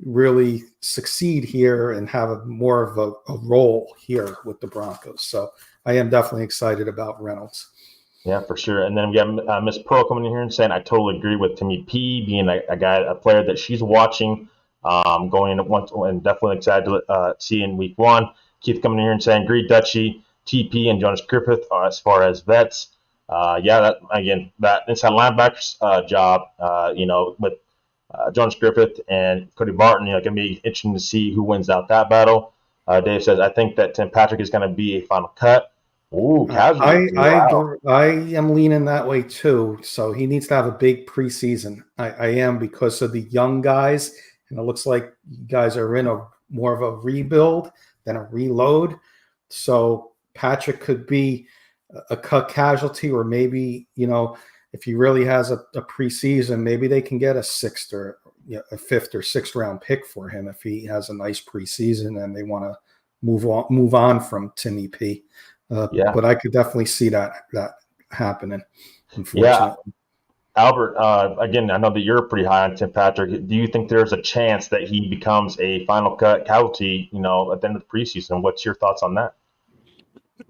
really succeed here and have more of a role here with the Broncos. So I am definitely excited about Reynolds. Yeah, for sure. And then we have Miss Pearl coming in here and saying, I totally agree with Timmy P being a player that she's watching going in at once, and definitely excited to see in week 1. Keith coming in here and saying, agree, Dutchie, TP, and Jonas Griffith as far as vets. That inside linebackers job, with Jonas Griffith and Cody Barton, going to be interesting to see who wins out that battle. Dave says, I think that Tim Patrick is going to be a final cut. Ooh, casualty. Wow. I am leaning that way too. So he needs to have a big preseason. I am, because of the young guys, and it looks like you guys are in a more of a rebuild than a reload. So Patrick could be a cut casualty, or maybe, if he really has a preseason, maybe they can get a sixth or a fifth or sixth round pick for him if he has a nice preseason and they want to move on from Timmy P. Yeah. But I could definitely see that happening, Yeah. unfortunately. Albert, again, I know that you're pretty high on Tim Patrick. Do you think there's a chance that he becomes a final cut casualty, at the end of the preseason? What's your thoughts on that?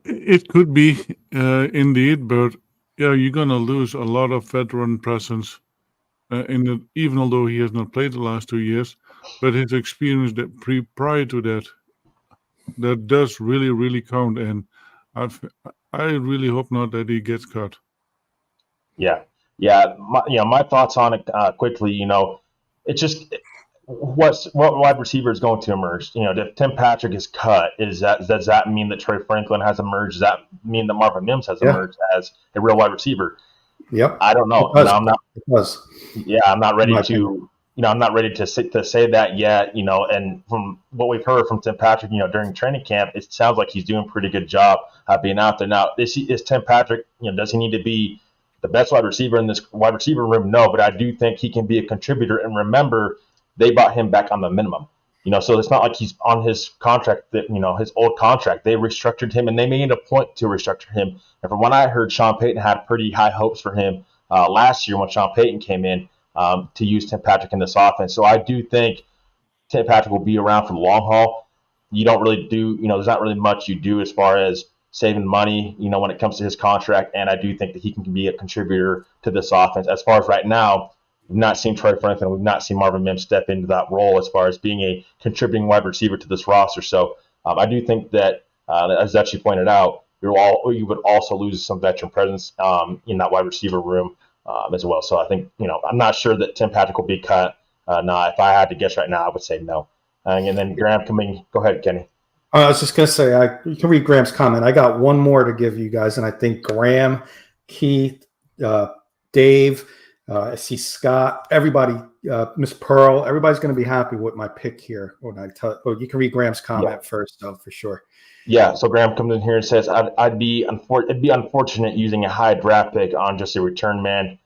It could be indeed, but yeah, you're gonna lose a lot of veteran presence. Even although he has not played the last 2 years, but his experience prior to that does really, really count. And I really hope not that he gets cut. Yeah. Yeah. My thoughts on it quickly, it's just what wide receiver is going to emerge? If Tim Patrick is cut, does that mean that Trey Franklin has emerged? Does that mean that Marvin Mims has emerged as a real wide receiver? Yep. I don't know. I'm not. It does. Yeah, I'm not ready to. I'm not ready to say that yet. And from what we've heard from Tim Patrick, during training camp, it sounds like he's doing a pretty good job being out there. Now, is Tim Patrick? Does he need to be the best wide receiver in this wide receiver room? No, but I do think he can be a contributor. And remember, they bought him back on the minimum. So it's not like he's on his contract that, his old contract. They restructured him, and they made a point to restructure him. And from what I heard, Sean Payton had pretty high hopes for him last year when Sean Payton came in to use Tim Patrick in this offense. So I do think Tim Patrick will be around for the long haul. You don't really do, there's not really much you do as far as saving money, when it comes to his contract. And I do think that he can be a contributor to this offense. As far as right now, we've not seen Trey Franklin. We've not seen Marvin Mims step into that role as far as being a contributing wide receiver to this roster. So I do think that, as you pointed out, you would also lose some veteran presence in that wide receiver room as well. So I think, I'm not sure that Tim Patrick will be cut. No, if I had to guess right now, I would say no. And then Graham, go ahead, Kenny. I was just going to say, you can read Graham's comment. I got one more to give you guys, and I think Graham, Keith, Dave, I see Scott, everybody, Miss Pearl, everybody's going to be happy with my pick here. You can read Graham's comment first, though, for sure. Yeah, so Graham comes in here and says, it'd be unfortunate using a high draft pick on just a return man.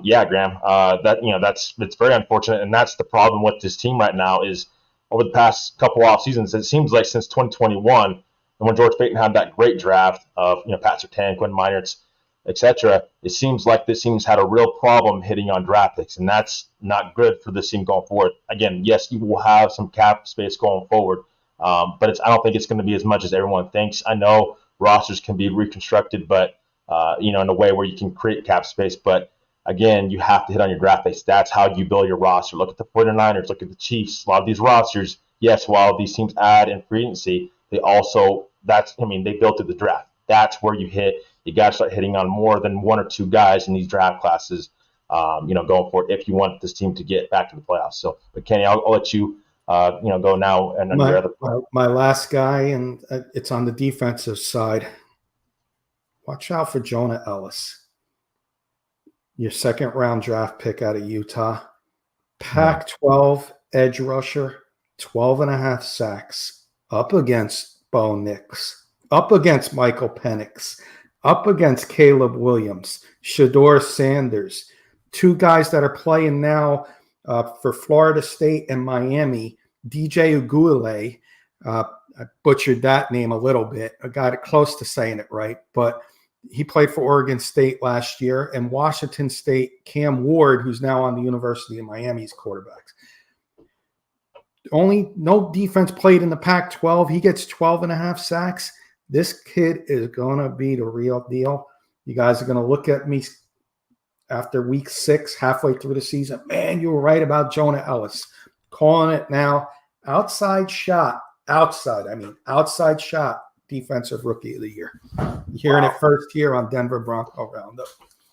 Yeah, Graham, it's very unfortunate, and that's the problem with this team right now is over the past couple off seasons, it seems like since 2021, and when George Payton had that great draft of Pat Surtain, Quinn Meinerz, etc., it seems like this team's had a real problem hitting on draft picks, and that's not good for this team going forward. Again, yes, you will have some cap space going forward, but I don't think it's going to be as much as everyone thinks. I know rosters can be reconstructed, but in a way where you can create cap space, but again, you have to hit on your draft picks. That's how you build your roster. Look at the 49ers. Look at the Chiefs. A lot of these rosters, yes, while these teams add in free agency, they built through the draft. That's where you hit. You got to start hitting on more than one or two guys in these draft classes, going forward if you want this team to get back to the playoffs. So, but Kenny, I'll let you, go now. And my last guy, and it's on the defensive side. Watch out for Jonah Ellis. Your second round draft pick out of Utah, Pac-12 edge rusher, 12.5 sacks, up against Bo Nix, up against Michael Penix, up against Caleb Williams, Shador Sanders, two guys that are playing now for Florida State and Miami, DJ Uguale. I butchered that name a little bit. I got it close to saying it right, but he played for Oregon State last year, and Washington State, Cam Ward, who's now on the University of Miami's quarterbacks. No defense played in the Pac-12. He gets 12.5 sacks. This kid is going to be the real deal. You guys are going to look at me after week 6, halfway through the season. Man, you were right about Jonah Ellis. Calling it now. Outside shot, defensive rookie of the year. You're hearing it first here on Denver Bronco Roundup.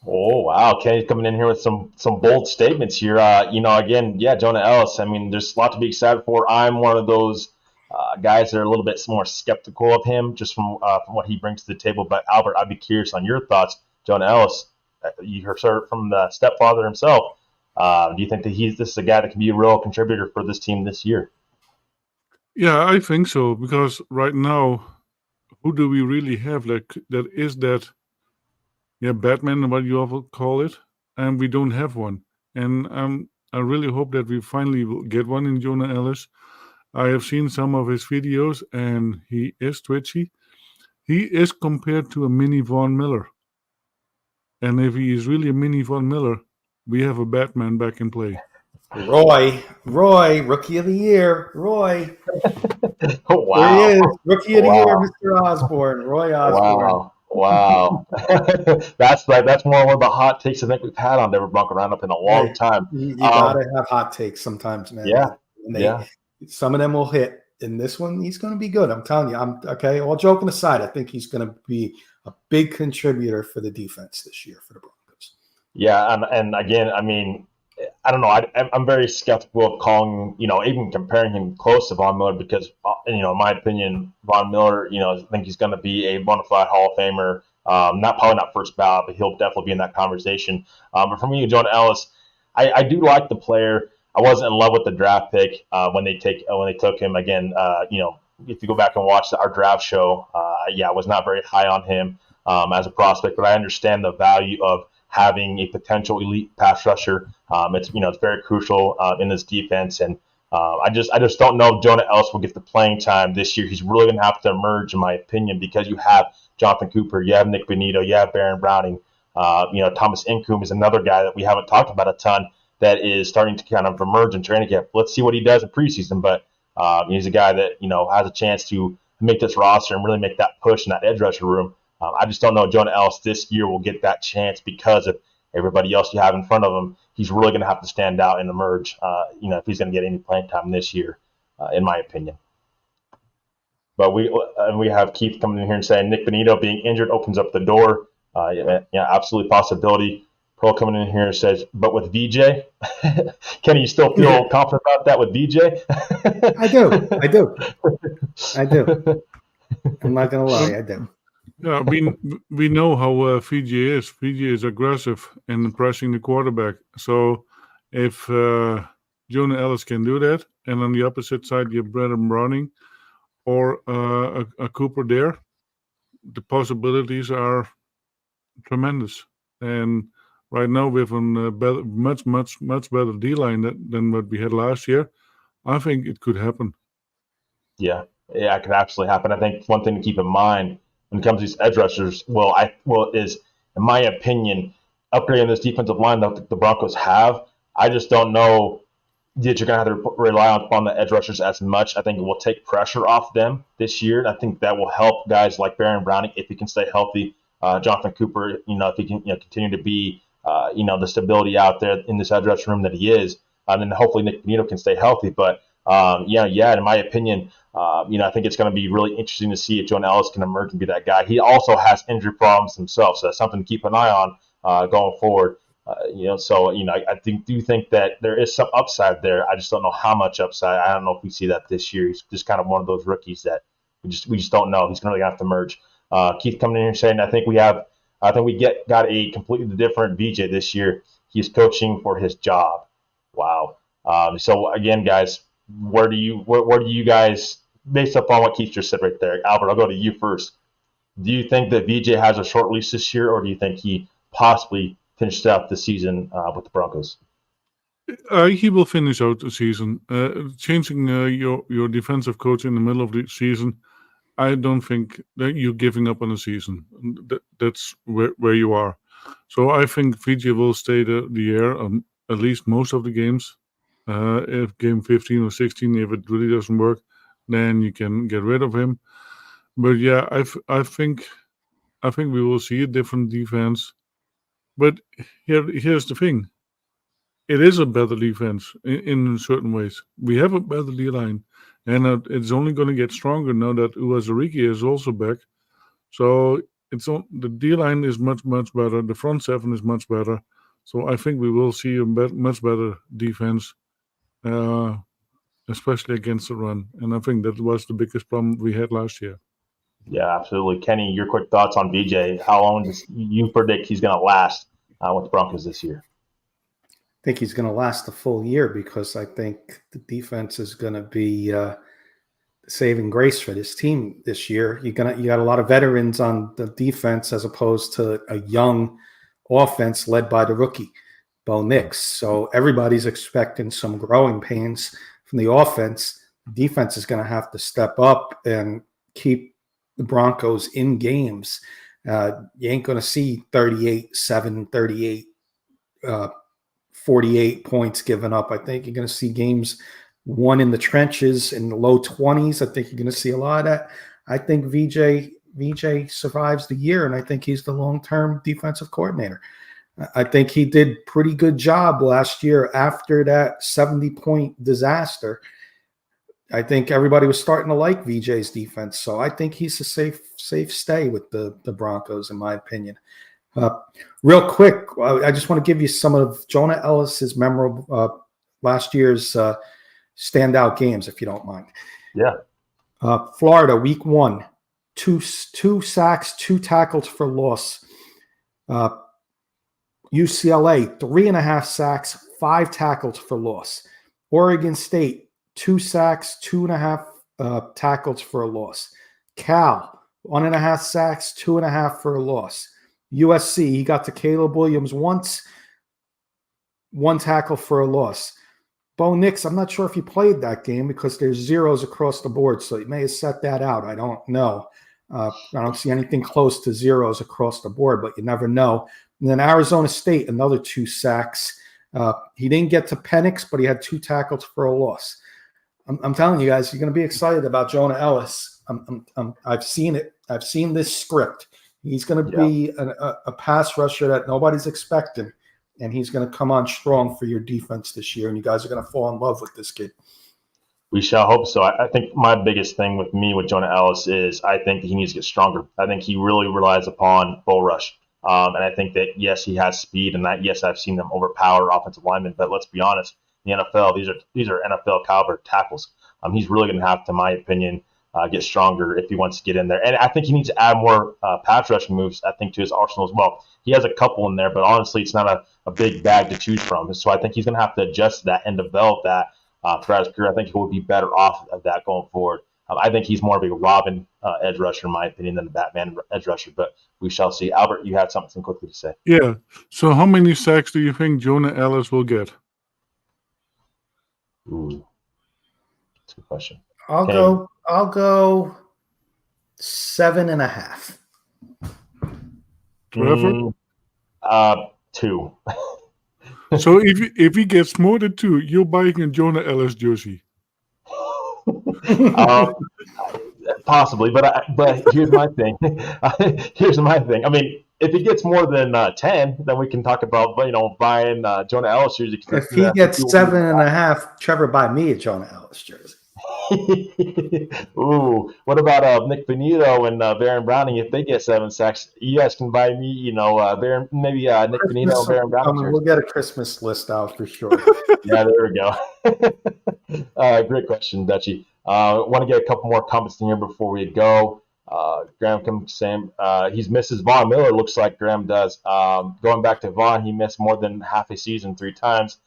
Oh, wow. Kenny's coming in here with some bold statements here. Jonah Ellis, there's a lot to be excited for. I'm one of those guys are a little bit more skeptical of him just from what he brings to the table. But Albert, I'd be curious on your thoughts. Jonah Ellis, you heard from the stepfather himself. Do you think that this is a guy that can be a real contributor for this team this year? Yeah, I think so, because right now, who do we really have that is that, yeah, Batman, what you all call it, and we don't have one. And I really hope that we finally will get one in Jonah Ellis. I have seen some of his videos, and he is twitchy. He is compared to a mini Von Miller. And if he is really a mini Von Miller, we have a Batman back in play. Roy, Rookie of the Year, Roy. Wow. There he is, Rookie of the Year, Mr. Osborne, Roy Osborne. Wow. That's more one of the hot takes I think we've had on Denver Bronco Roundup in a long time. You gotta have hot takes sometimes, man. Yeah. Some of them will hit. In this one, he's going to be good. I'm telling you. Okay. All joking aside, I think he's going to be a big contributor for the defense this year for the Broncos. Yeah, and again, I mean, I don't know. I'm very skeptical of calling, even comparing him close to Von Miller because, in my opinion, Von Miller, I think he's going to be a bona fide Hall of Famer. Probably not first ballot, but he'll definitely be in that conversation. But for me, Jonah Ellis, I do like the player. I wasn't in love with the draft pick when they took him. Again, if you go back and watch our draft show, I was not very high on him as a prospect, but I understand the value of having a potential elite pass rusher. It's very crucial in this defense, and I just don't know if Jonah Ellis will get the playing time this year. He's really going to have to emerge, in my opinion, because you have Jonathan Cooper, you have Nick Benito, you have Baron Browning. Thomas Incoom is another guy that we haven't talked about a ton that is starting to kind of emerge in training camp. Let's see what he does in preseason, but he's a guy that has a chance to make this roster and really make that push in that edge rusher room. I just don't know if Jonah Ellis this year will get that chance because of everybody else you have in front of him. He's really going to have to stand out and emerge, if he's going to get any playing time this year, in my opinion. But we have Keith coming in here and saying Nick Benito being injured opens up the door. Absolutely possibility. Pearl coming in here and says, but with VJ, Kenny, you still feel confident about that with VJ? I do. I'm not going to lie, I do. Yeah, we know how Fiji is. Fiji is aggressive in pressing the quarterback. So if Jonah Ellis can do that, and on the opposite side you have Baron Browning or a Cooper there, the possibilities are tremendous. And right now we have a much better D-line than what we had last year. I think it could happen. Yeah, it could absolutely happen. I think one thing to keep in mind when it comes to these edge rushers, is, in my opinion, upgrading this defensive line that the Broncos have. I just don't know that you're going to have to rely on the edge rushers as much. I think it will take pressure off them this year. And I think that will help guys like Baron Browning if he can stay healthy. Jonathan Cooper, if he can continue to be, the stability out there in this edge rush room that he is. And then hopefully Nick Benito can stay healthy. But, in my opinion, I think it's going to be really interesting to see if Jonah Ellis can emerge and be that guy. He also has injury problems himself, so that's something to keep an eye on going forward. I do think that there is some upside there. I just don't know how much upside. I don't know if we see that this year. He's just kind of one of those rookies that we just don't know. He's really going to have to merge. Keith coming in here saying, I think we got a completely different VJ this year. He's coaching for his job. Wow. So again, guys, where do you guys, based upon what Keith just said right there, Albert, I'll go to you first. Do you think that VJ has a short leash this year, or do you think he possibly finished out the season with the Broncos? He will finish out the season. Changing your defensive coach in the middle of the season, I don't think that you're giving up on the season. That's where you are. So I think VJ will stay the year, at least most of the games. If game 15 or 16, if it really doesn't work, then you can get rid of him. But yeah, I think we will see a different defense. But here's the thing: it is a better defense in certain ways. We have a better D line, and it's only going to get stronger now that Uwazurike is also back. So the D line is much better. The front seven is much better. So I think we will see a much better defense. especially against the run. And I think that was the biggest problem we had last year. Yeah, absolutely. Kenny, your quick thoughts on VJ. How long does you predict he's going to last with the Broncos this year? I think he's going to last the full year because I think the defense is going to be the saving grace for this team this year. You got a lot of veterans on the defense as opposed to a young offense led by the rookie, Bo Nix. So everybody's expecting some growing pains from the offense. The defense is going to have to step up and keep the Broncos in games. You ain't going to see 38-7, 38 48 points given up. I think you're going to see games won in the trenches in the low 20s. I think you're going to see a lot of that. I think VJ survives the year, and I think he's the long-term defensive coordinator. I think he did pretty good job last year after that 70-point disaster. I think everybody was starting to like VJ's defense, so I think he's a safe stay with the Broncos, in my opinion. Real quick, I just want to give you some of Jonah Ellis's memorable last year's standout games, if you don't mind. Yeah. Florida, week 1, two sacks, 2 tackles for loss. UCLA, 3.5 sacks, 5 tackles for loss. Oregon State, 2 sacks, 2.5 tackles for a loss. Cal, 1.5 sacks, 2.5 for a loss. USC, he got to Caleb Williams once, 1 tackle for a loss. Bo Nix, I'm not sure if he played that game because there's zeros across the board, so he may have set that out. I don't know. I don't see anything close to zeros across the board, but you never know. And then Arizona State, another 2 sacks. He didn't get to Penix, but he had 2 tackles for a loss. I'm telling you guys, you're going to be excited about Jonah Ellis. I've seen it. I've seen this script. He's going to be a pass rusher that nobody's expecting, and he's going to come on strong for your defense this year, and you guys are going to fall in love with this kid. We shall hope so. I think my biggest thing with Jonah Ellis is I think he needs to get stronger. I think he really relies upon bull rush. And I think that, yes, he has speed, and that, yes, I've seen them overpower offensive linemen, but let's be honest, in the NFL, these are NFL caliber tackles. He's really going to have to, in my opinion, get stronger if he wants to get in there. And I think he needs to add more pass rush moves, I think, to his arsenal as well. He has a couple in there, but honestly, it's not a big bag to choose from. So I think he's going to have to adjust that and develop that throughout his career. I think he will be better off of that going forward. I think he's more of a Robin edge rusher, in my opinion, than a Batman edge rusher, but we shall see. Albert, you had something quickly to say. Yeah. So how many sacks do you think Jonah Ellis will get? Ooh, that's a good question. I'll go 7.5. Trevor? 2. So if he gets more than 2, you're buying a Jonah Ellis jersey. Possibly, but here's my thing. I mean, if he gets more than 10, then we can talk about buying Jonah Ellis jersey. If he gets 7.5, Trevor buy me a Jonah Ellis jersey. Ooh, what about Nick Benito and Baron Browning? If they get 7 sacks, you guys can buy me, Baron, maybe Nick Benito and Baron Browning. We'll get a Christmas list out for sure. Yeah, there we go. Great question, Dutchie. Want to get a couple more comments in here before we go. Graham comes saying he misses Von Miller. Looks like Graham does. Going back to Von, he missed more than half a season 3 times.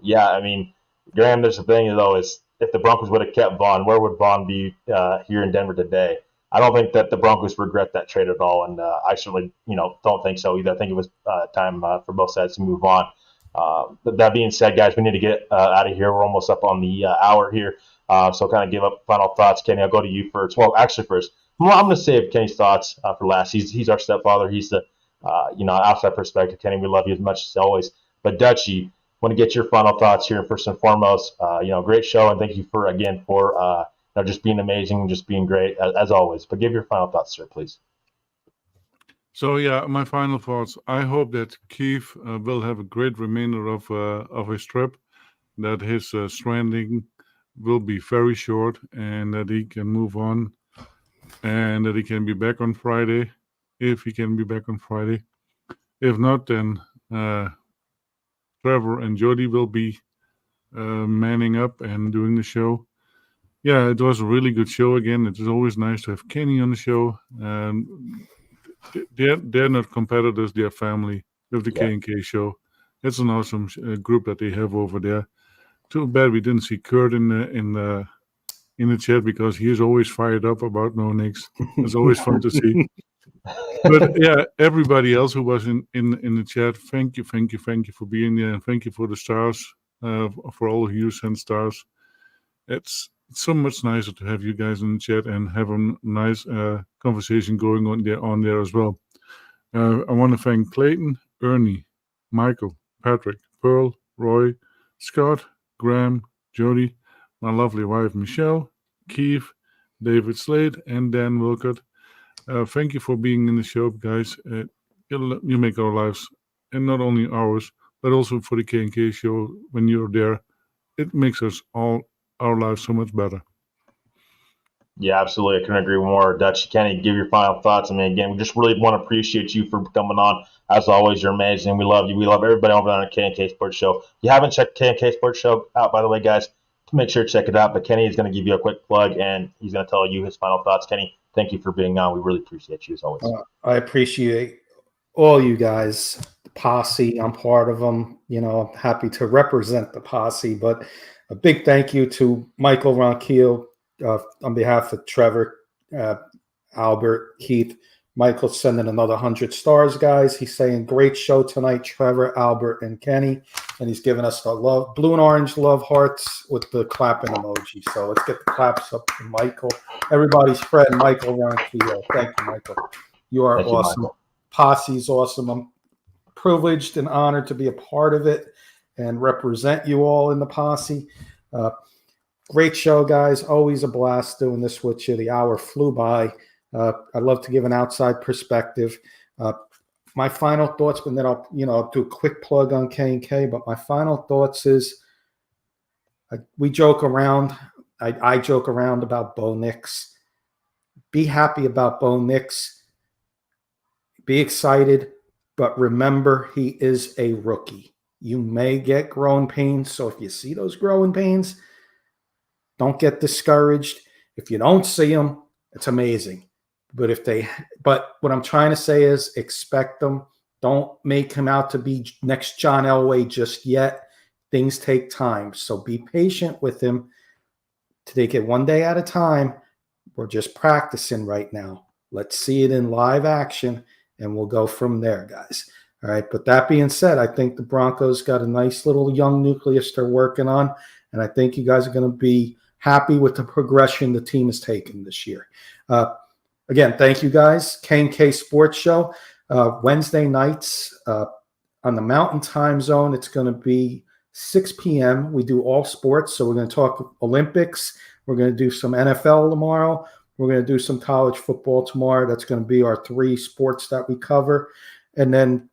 Yeah, I mean, Graham, there's the thing though is if the Broncos would have kept Von, where would Von be here in Denver today? I don't think that the Broncos regret that trade at all, and I certainly don't think so either. I think it was time for both sides to move on. But that being said, guys, we need to get out of here. We're almost up on the hour here. So kind of give up final thoughts. Kenny, I'll go to you first. Well, actually first, I'm going to save Kenny's thoughts for last. He's our stepfather. He's the outside perspective. Kenny, we love you as much as always. But Dutchie, want to get your final thoughts here first and foremost. Great show, and thank you for just being amazing and just being great as always. But give your final thoughts, sir, please. So yeah, my final thoughts. I hope that Keith will have a great remainder of his trip, that his stranding will be very short, and that he can move on, and that he can be back on Friday, if he can be back on Friday. If not, then Trevor and Jody will be manning up and doing the show. Yeah, it was a really good show again. It is always nice to have Kenny on the show. They're not competitors; they're family with the K&K show. It's an awesome group that they have over there. Too bad we didn't see Kurt in the chat because he is always fired up about No Nicks. It's always fun to see. But yeah, everybody else who was in the chat, thank you for being there, and thank you for the stars, for all of you sent stars. It's so much nicer to have you guys in the chat and have a nice conversation going on there as well. I want to thank Clayton, Ernie, Michael, Patrick, Pearl, Roy, Scott, Graham, Jody, my lovely wife Michelle, Keith, David Slade, and Dan Wilcott. Thank you for being in the show, guys. You make our lives, and not only ours, but also for the K&K show. When you're there, it makes us all our lives so much better. Yeah, absolutely. I couldn't agree more. Dutch, Kenny, give your final thoughts. I mean, again, we just really want to appreciate you for coming on. As always, you're amazing. We love you. We love everybody over on the K&K Sports Show. If you haven't checked K&K Sports Show out, by the way, guys, make sure to check it out. But Kenny is going to give you a quick plug, and he's going to tell you his final thoughts. Kenny, thank you for being on. We really appreciate you as always. I appreciate all you guys, the posse. I'm part of them. I'm happy to represent the posse. But a big thank you to Michael Ronquillo on behalf of Trevor, Albert, Keith. Michael's sending another 100 stars, guys. He's saying, great show tonight, Trevor, Albert, and Kenny. And he's giving us the love, blue and orange love hearts with the clapping emoji. So let's get the claps up to Michael. Everybody's friend, Michael Ronquillo. Thank you, Michael. You are awesome. Posse's awesome. I'm privileged and honored to be a part of it and represent you all in the posse. Great show, guys. Always a blast doing this with you. The hour flew by. I'd love to give an outside perspective. My final thoughts, but then I'll do a quick plug on K&K. But my final thoughts is we joke around. I joke around about Bo Nix. Be happy about Bo Nix. Be excited, but remember he is a rookie. You may get growing pains. So if you see those growing pains, don't get discouraged. If you don't see them, it's amazing. But what I'm trying to say is expect them. Don't make him out to be next John Elway just yet. Things take time. So be patient with him. Take it one day at a time. We're just practicing right now. Let's see it in live action, and we'll go from there, guys. All right. But that being said, I think the Broncos got a nice little young nucleus they're working on, and I think you guys are going to be happy with the progression the team has taken this year. Again, thank you guys. K&K Sports Show, Wednesday nights on the Mountain Time Zone. It's going to be 6 p.m. We do all sports, so we're going to talk Olympics. We're going to do some NFL tomorrow. We're going to do some college football tomorrow. That's going to be our 3 sports that we cover. And then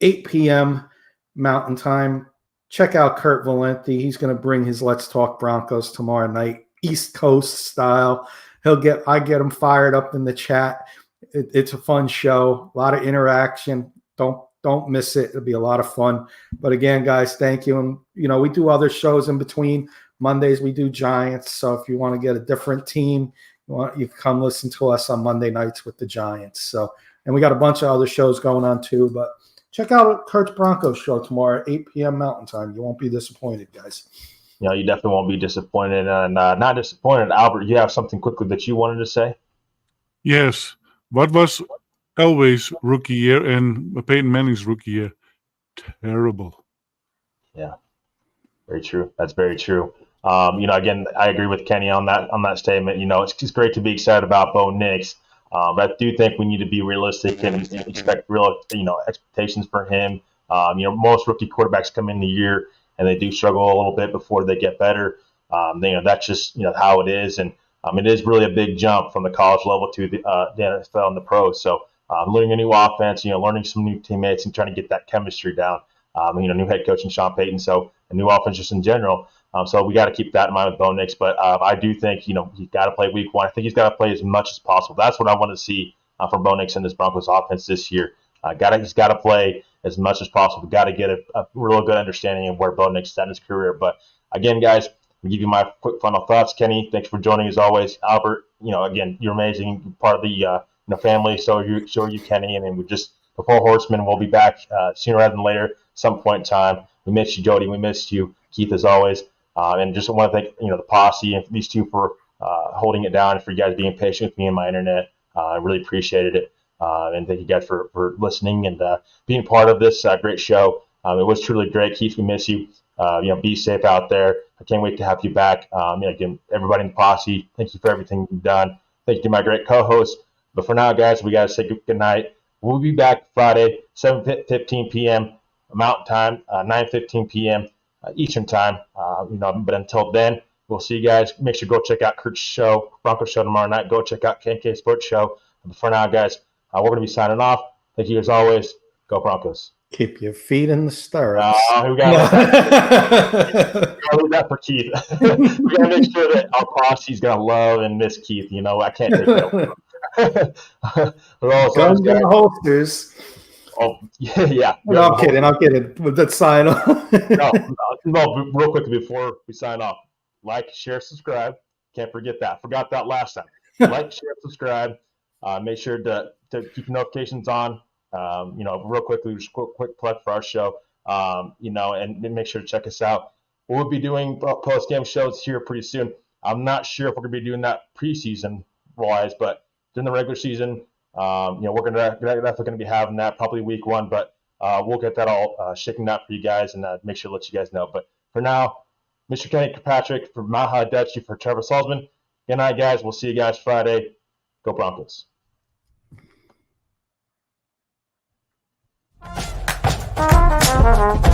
8 p.m. Mountain Time, check out Kurt Valenti. He's going to bring his Let's Talk Broncos tomorrow night, East Coast style. I get him fired up in the chat. It's a fun show, a lot of interaction. Don't miss it. It'll be a lot of fun. But again, guys, thank you. And we do other shows in between. Mondays we do Giants. So if you want to get a different team, you can come listen to us on Monday nights with the Giants. So, and we got a bunch of other shows going on too. But check out Kurt's Broncos show tomorrow at 8 p.m. Mountain Time. You won't be disappointed, guys. You definitely won't be disappointed. And not disappointed. Albert, you have something quickly that you wanted to say? Yes. What was Elway's rookie year and Peyton Manning's rookie year? Terrible. Yeah, very true. That's very true. Again, I agree with Kenny on that statement. It's just great to be excited about Bo Nix. But I do think we need to be realistic and expect real, expectations for him. Most rookie quarterbacks come in the year and they do struggle a little bit before they get better. That's just how it is, and it is really a big jump from the college level to the NFL and the pros. So learning a new offense, learning some new teammates and trying to get that chemistry down. New head coach in Sean Payton, so a new offense just in general. So we got to keep that in mind with Bo Nix. But I do think he's got to play week 1. I think he's got to play as much as possible. That's what I want to see from Bo Nix in this Broncos offense this year. He's got to play as much as possible. Got to get a real good understanding of where Bo Nix is at in his career. But Again, guys, I'll give you my quick final thoughts. Kenny, thanks for joining as always. Albert, again, you're amazing. You're part of the family. So are you, Kenny. And then we just the Four Horsemen will be back sooner rather than later, some point in time. We miss you, Jody. We missed you, Keith, as always. And just want to thank the posse and these two for holding it down, and for you guys being patient with me and my internet. I really appreciated it. And thank you guys for listening and being part of this great show. It was truly great. Keith, we miss you. Be safe out there. I can't wait to have you back. Again, everybody in the posse, thank you for everything you've done. Thank you to my great co-host. But for now, guys, we got to say good night. We'll be back Friday, 7:15 p.m. Mountain Time, 9:15 p.m. Eastern Time. But until then, we'll see you guys. Make sure to go check out Kurt's show, Bronco show tomorrow night. Go check out KK Sports Show. But for now, guys, we're going to be signing off. Thank you as always. Go Broncos. Keep your feet in the stirrups. We got that for Keith. We got to make sure that our posse's going to love and miss Keith. I can't take that. Guns in the holsters. Oh, yeah. No, I'm kidding. With that sign off. no, real quickly before we sign off. Like, share, subscribe. Can't forget that. Forgot that last time. Like, share, subscribe. Make sure to keep notifications on. Real quickly, just quick plug for our show. And make sure to check us out. We'll be doing post-game shows here pretty soon. I'm not sure if we're going to be doing that preseason wise, but during the regular season, we're definitely going to be having that probably week 1, but we'll get that all shaken out for you guys and make sure to let you guys know. But for now, Mr. Kenny Kirkpatrick, for Maha Dutchy, for Trevor Salzman. Good night, guys. We'll see you guys Friday. Go Broncos. Thank you.